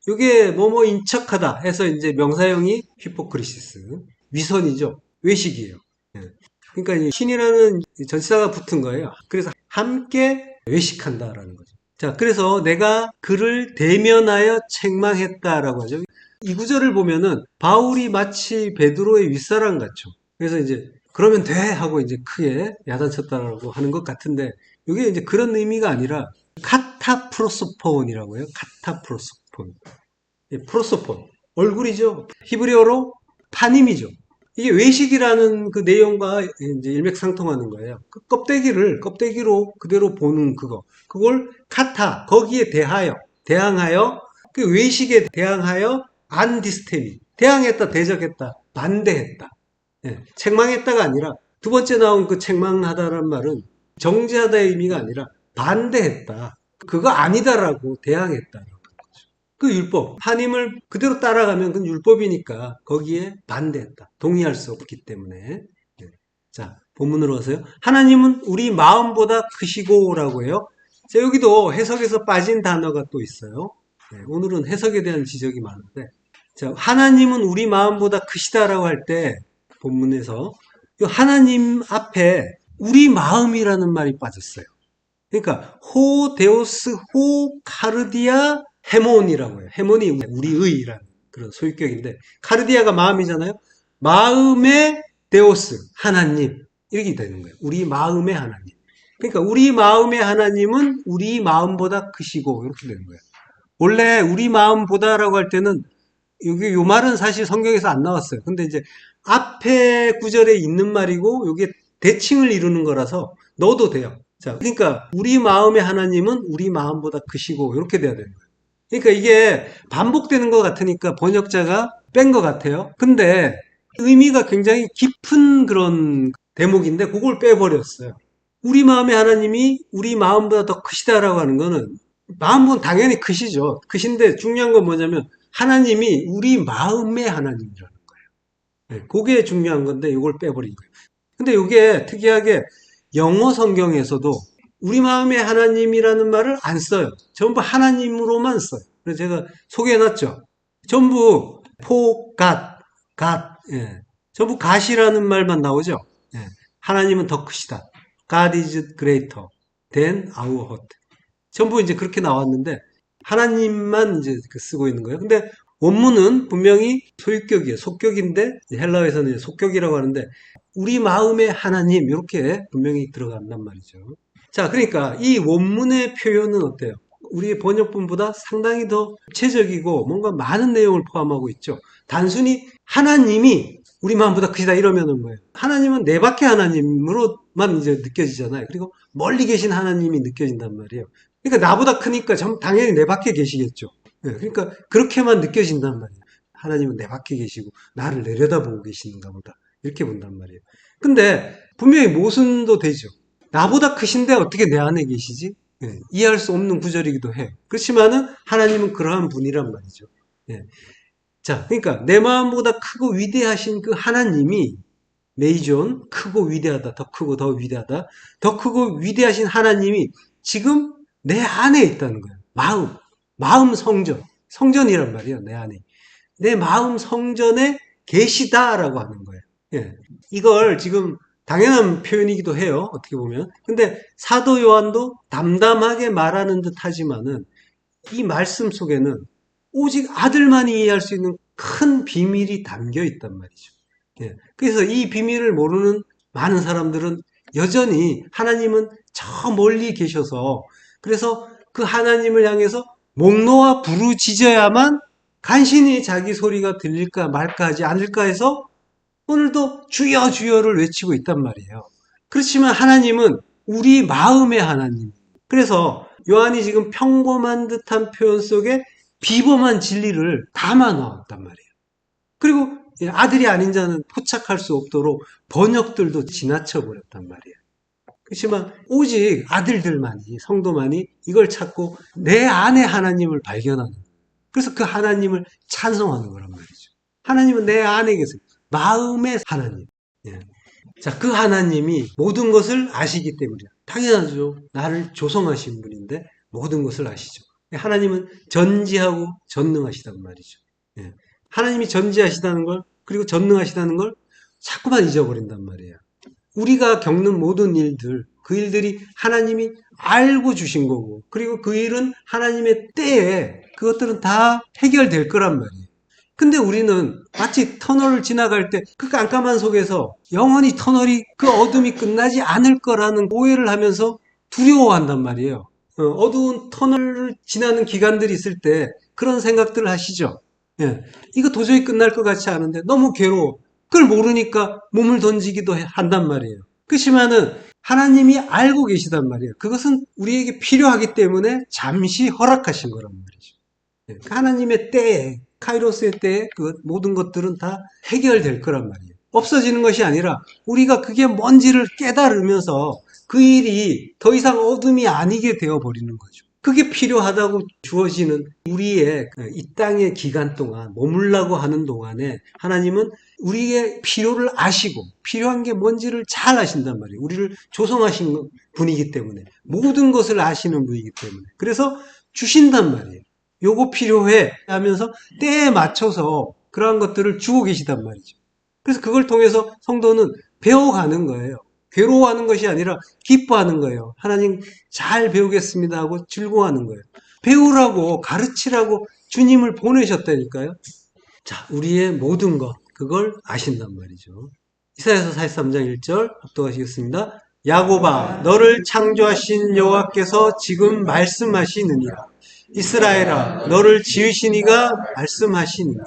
이게 뭐뭐 인척하다 해서 이제 명사형이 히포크리시스, 위선이죠. 외식이에요. 그러니까 이 신이라는 전치사가 붙은 거예요. 그래서 함께 외식한다라는 거죠. 자, 그래서 내가 그를 대면하여 책망했다라고 하죠. 이 구절을 보면은 바울이 마치 베드로의 윗사람 같죠. 그래서 이제 그러면 돼 하고 이제 크게 야단쳤다라고 하는 것 같은데 이게 이제 그런 의미가 아니라 카타프로소폰이라고 해요. 카타프로소폰. 프로소폰. 얼굴이죠. 히브리어로 파님이죠. 이게 외식이라는 그 내용과 이제 일맥상통하는 거예요. 그 껍데기로 그대로 보는 그거. 그걸 카타, 거기에 대항하여, 그 외식에 대항하여 안디스테미. 대항했다, 대적했다, 반대했다. 예, 책망했다가 아니라 두 번째 나온 그 책망하다라는 말은 정죄하다의 의미가 아니라 반대했다. 그거 아니다라고 대항했다. 그 율법, 하나님을 그대로 따라가면 그건 율법이니까 거기에 반대했다. 동의할 수 없기 때문에. 예. 자, 본문으로 가서요. 하나님은 우리 마음보다 크시고라고 해요. 자, 여기도 해석에서 빠진 단어가 또 있어요. 예, 오늘은 해석에 대한 지적이 많은데, 자, 하나님은 우리 마음보다 크시다라고 할 때 본문에서 이 하나님 앞에 우리 마음이라는 말이 빠졌어요. 그러니까 호 데오스 호 카르디아 헤몬이라고 해요. 헤몬이 우리의라는 그런 소유격인데 카르디아가 마음이잖아요. 마음의 데오스 하나님 이렇게 되는 거예요. 우리 마음의 하나님. 그러니까 우리 마음의 하나님은 우리 마음보다 크시고 이렇게 되는 거예요. 원래 우리 마음보다라고 할 때는 여기 요 말은 사실 성경에서 안 나왔어요. 근데 이제 앞에 구절에 있는 말이고 이게 대칭을 이루는 거라서 넣어도 돼요. 자, 그러니까 우리 마음의 하나님은 우리 마음보다 크시고 이렇게 돼야 되는 거예요. 그러니까 이게 반복되는 것 같으니까 번역자가 뺀 것 같아요. 근데 의미가 굉장히 깊은 그런 대목인데 그걸 빼버렸어요. 우리 마음의 하나님이 우리 마음보다 더 크시다라고 하는 거는 마음은 당연히 크시죠. 크신데 중요한 건 뭐냐면 하나님이 우리 마음의 하나님이라는 거예요. 네, 그게 중요한 건데 이걸 빼버린 거예요. 근데 이게 특이하게 영어 성경에서도 우리 마음의 하나님이라는 말을 안 써요. 전부 하나님으로만 써요. 그래서 제가 소개해놨죠. 전부 갓, 예. 전부 갓이라는 말만 나오죠. 예. 하나님은 더 크시다. God is greater than our heart. 전부 이제 그렇게 나왔는데 하나님만 이제 쓰고 있는 거예요. 근데 원문은 분명히 소유격이에요. 속격인데 헬라어에서는 속격이라고 하는데 우리 마음의 하나님 이렇게 분명히 들어간단 말이죠. 자, 그러니까 이 원문의 표현은 어때요? 우리의 번역본보다 상당히 더 구체적이고 뭔가 많은 내용을 포함하고 있죠. 단순히 하나님이 우리 마음보다 크시다 이러면은 뭐예요? 하나님은 내 밖의 하나님으로만 이제 느껴지잖아요. 그리고 멀리 계신 하나님이 느껴진단 말이에요. 그러니까 나보다 크니까 당연히 내 밖에 계시겠죠. 네, 그러니까 그렇게만 느껴진단 말이에요. 하나님은 내 밖에 계시고 나를 내려다보고 계시는가 보다. 이렇게 본단 말이에요. 근데 분명히 모순도 되죠. 나보다 크신데 어떻게 내 안에 계시지? 예, 이해할 수 없는 구절이기도 해요. 그렇지만은 하나님은 그러한 분이란 말이죠. 예. 자, 그러니까 내 마음보다 크고 위대하신 그 하나님이 메이존 크고 위대하다, 더 크고 더 위대하다, 더 크고 위대하신 하나님이 지금 내 안에 있다는 거예요. 마음 성전, 성전이란 말이에요. 내 안에. 내 마음 성전에 계시다라고 하는 거예요. 예. 이걸 지금 당연한 표현이기도 해요. 어떻게 보면. 근데 사도 요한도 담담하게 말하는 듯 하지만은 이 말씀 속에는 오직 아들만이 이해할 수 있는 큰 비밀이 담겨 있단 말이죠. 예. 그래서 이 비밀을 모르는 많은 사람들은 여전히 하나님은 저 멀리 계셔서 그래서 그 하나님을 향해서 목 놓아 부르짖어야만 간신히 자기 소리가 들릴까 말까 하지 않을까 해서 오늘도 주여 주여를 외치고 있단 말이에요. 그렇지만 하나님은 우리 마음의 하나님. 그래서 요한이 지금 평범한 듯한 표현 속에 비범한 진리를 담아 넣었단 말이에요. 그리고 아들이 아닌 자는 포착할 수 없도록 번역들도 지나쳐 버렸단 말이에요. 그렇지만 오직 아들들만이 성도만이 이걸 찾고 내 안에 하나님을 발견하는 거예요. 그래서 그 하나님을 찬송하는 거란 말이죠. 하나님은 내 안에 계세요. 마음의 하나님. 예. 자, 그 하나님이 모든 것을 아시기 때문이야. 당연하죠. 나를 조성하신 분인데 모든 것을 아시죠. 하나님은 전지하고 전능하시단 말이죠. 예. 하나님이 전지하시다는 걸 그리고 전능하시다는 걸 자꾸만 잊어버린단 말이에요. 우리가 겪는 모든 일들, 그 일들이 하나님이 알고 주신 거고 그리고 그 일은 하나님의 때에 그것들은 다 해결될 거란 말이에요. 근데 우리는 마치 터널을 지나갈 때 그 깜깜한 속에서 영원히 터널이 그 어둠이 끝나지 않을 거라는 오해를 하면서 두려워한단 말이에요. 어두운 터널을 지나는 기간들이 있을 때 그런 생각들을 하시죠. 예. 이거 도저히 끝날 것 같지 않은데 너무 괴로워. 그걸 모르니까 몸을 던지기도 한단 말이에요. 그렇지만은 하나님이 알고 계시단 말이에요. 그것은 우리에게 필요하기 때문에 잠시 허락하신 거란 말이죠. 예. 하나님의 때에 카이로스의 때에 그 모든 것들은 다 해결될 거란 말이에요. 없어지는 것이 아니라 우리가 그게 뭔지를 깨달으면서 그 일이 더 이상 어둠이 아니게 되어버리는 거죠. 그게 필요하다고 주어지는 우리의 이 땅의 기간 동안 머물라고 하는 동안에 하나님은 우리의 필요를 아시고 필요한 게 뭔지를 잘 아신단 말이에요. 우리를 조성하신 분이기 때문에 모든 것을 아시는 분이기 때문에 그래서 주신단 말이에요. 요거 필요해 하면서 때에 맞춰서 그러한 것들을 주고 계시단 말이죠. 그래서 그걸 통해서 성도는 배워가는 거예요. 괴로워하는 것이 아니라 기뻐하는 거예요. 하나님 잘 배우겠습니다 하고 즐거워하는 거예요. 배우라고 가르치라고 주님을 보내셨다니까요. 자, 우리의 모든 것 그걸 아신단 말이죠. 이사야서 43장 1절 합독하시겠습니다. 야곱아 너를 창조하신 여호와께서 지금 말씀하시느니라. 이스라엘아 너를 지으신 이가 말씀하시느니라.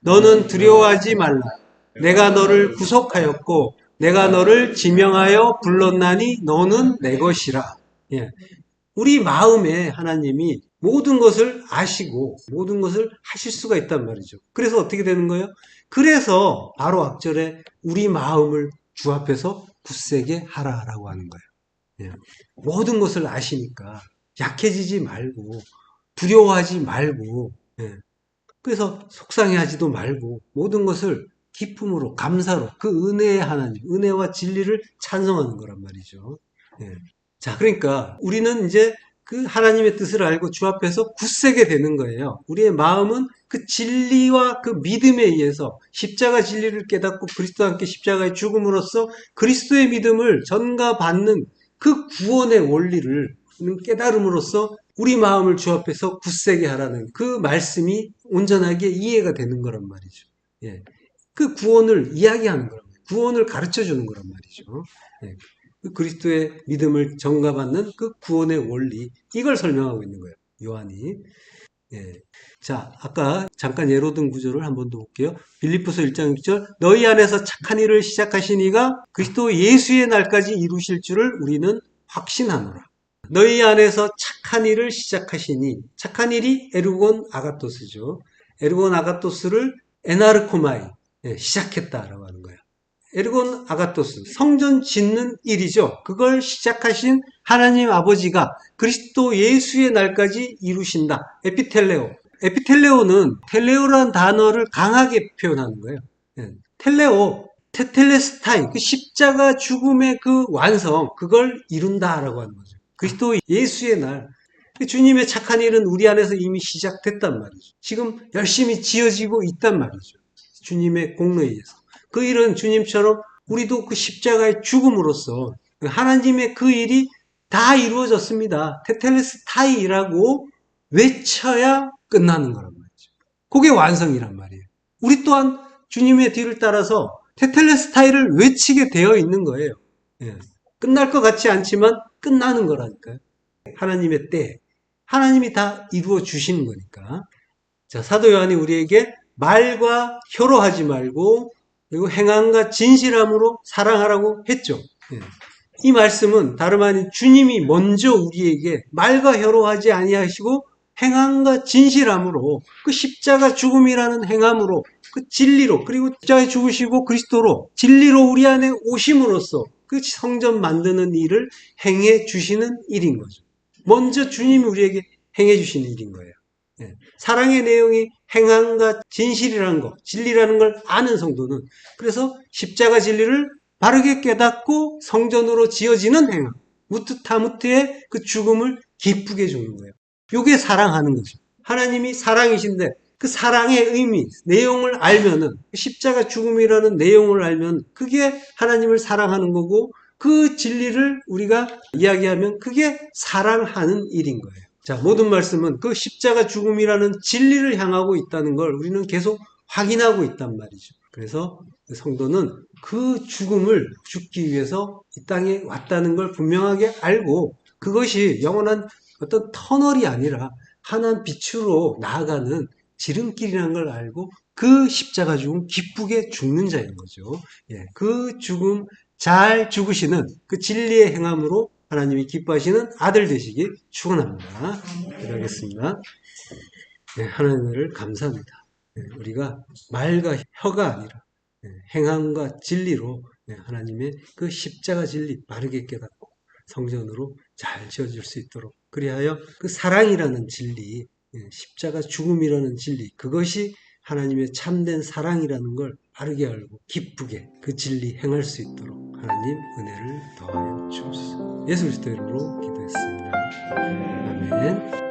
너는 두려워하지 말라. 내가 너를 구속하였고 내가 너를 지명하여 불렀나니 너는 내 것이라. 예. 우리 마음에 하나님이 모든 것을 아시고 모든 것을 하실 수가 있단 말이죠. 그래서 어떻게 되는 거예요? 그래서 바로 앞절에 우리 마음을 주 앞에서 굳세게 하라라고 하는 거예요. 예. 모든 것을 아시니까 약해지지 말고 두려워하지 말고 예. 그래서 속상해하지도 말고 모든 것을 기쁨으로 감사로 그 은혜의 하나님, 은혜와 진리를 찬송하는 거란 말이죠. 예. 자, 그러니까 우리는 이제 그 하나님의 뜻을 알고 주 앞에서 굳세게 되는 거예요. 우리의 마음은 그 진리와 그 믿음에 의해서 십자가 진리를 깨닫고 그리스도와 함께 십자가의 죽음으로써 그리스도의 믿음을 전가받는 그 구원의 원리를 깨달음으로써 우리 마음을 주 앞에서 굳세게 하라는 그 말씀이 온전하게 이해가 되는 거란 말이죠. 예. 그 구원을 이야기하는 거란 말이에요. 구원을 가르쳐 주는 거란 말이죠. 예. 그 그리스도의 믿음을 전가받는 그 구원의 원리, 이걸 설명하고 있는 거예요. 요한이. 예. 자, 아까 잠깐 예로 든 구절을 한 번 더 볼게요. 빌립보서 1장 6절 너희 안에서 착한 일을 시작하신 이가 그리스도 예수의 날까지 이루실 줄을 우리는 확신하노라. 너희 안에서 착한 일을 시작하시니 착한 일이 에르곤 아가토스죠. 에르곤 아가토스를 에나르코마이 시작했다라고 하는 거예요. 에르곤 아가토스 성전 짓는 일이죠. 그걸 시작하신 하나님 아버지가 그리스도 예수의 날까지 이루신다. 에피텔레오. 에피텔레오는 텔레오라는 단어를 강하게 표현하는 거예요. 텔레오, 테텔레스타이, 그 십자가 죽음의 그 완성, 그걸 이룬다라고 하는 거죠. 그리스도 예수의 날, 주님의 착한 일은 우리 안에서 이미 시작됐단 말이죠. 지금 열심히 지어지고 있단 말이죠. 주님의 공로에 의해서. 그 일은 주님처럼 우리도 그 십자가의 죽음으로써 하나님의 그 일이 다 이루어졌습니다. 테텔레스타이라고 외쳐야 끝나는 거란 말이죠. 그게 완성이란 말이에요. 우리 또한 주님의 뒤를 따라서 테텔레스타이를 외치게 되어 있는 거예요. 예. 끝날 것 같지 않지만 끝나는 거라니까요. 하나님의 때 하나님이 다 이루어 주시는 거니까. 자, 사도 요한이 우리에게 말과 혀로 하지 말고 그리고 행함과 진실함으로 사랑하라고 했죠. 예. 이 말씀은 다름 아닌 주님이 먼저 우리에게 말과 혀로 하지 아니하시고 행함과 진실함으로 그 십자가 죽음이라는 행함으로 그 진리로 그리고 십자가에 죽으시고 그리스도로 진리로 우리 안에 오심으로써 그 성전 만드는 일을 행해 주시는 일인 거죠. 먼저 주님이 우리에게 행해 주시는 일인 거예요. 예. 사랑의 내용이 행함과 진실이라는 것, 진리라는 걸 아는 성도는 그래서 십자가 진리를 바르게 깨닫고 성전으로 지어지는 행함, 무트타무트의 그 죽음을 기쁘게 주는 거예요. 이게 사랑하는 거죠. 하나님이 사랑이신데 그 사랑의 의미, 내용을 알면은 십자가 죽음이라는 내용을 알면 그게 하나님을 사랑하는 거고 그 진리를 우리가 이야기하면 그게 사랑하는 일인 거예요. 자, 모든 말씀은 그 십자가 죽음이라는 진리를 향하고 있다는 걸 우리는 계속 확인하고 있단 말이죠. 그래서 성도는 그 죽음을 죽기 위해서 이 땅에 왔다는 걸 분명하게 알고 그것이 영원한 어떤 터널이 아니라 환한 빛으로 나아가는 지름길이라는 걸 알고 그 십자가 죽음 기쁘게 죽는 자인 거죠. 예, 그 죽음 잘 죽으시는 그 진리의 행함으로 하나님이 기뻐하시는 아들 되시기 축원합니다. 기도하겠습니다. 네, 하나님을 감사합니다. 네, 우리가 말과 혀가 아니라 행함과 진리로 하나님의 그 십자가 진리 바르게 깨닫고 성전으로 잘 지어질 수 있도록, 그리하여 그 사랑이라는 진리, 십자가 죽음이라는 진리, 그것이 하나님의 참된 사랑이라는 걸 바르게 알고 기쁘게 그 진리 행할 수 있도록 하나님 은혜를 더하여 주옵소서. 예수 그리스도 이름으로 기도했습니다. 아멘.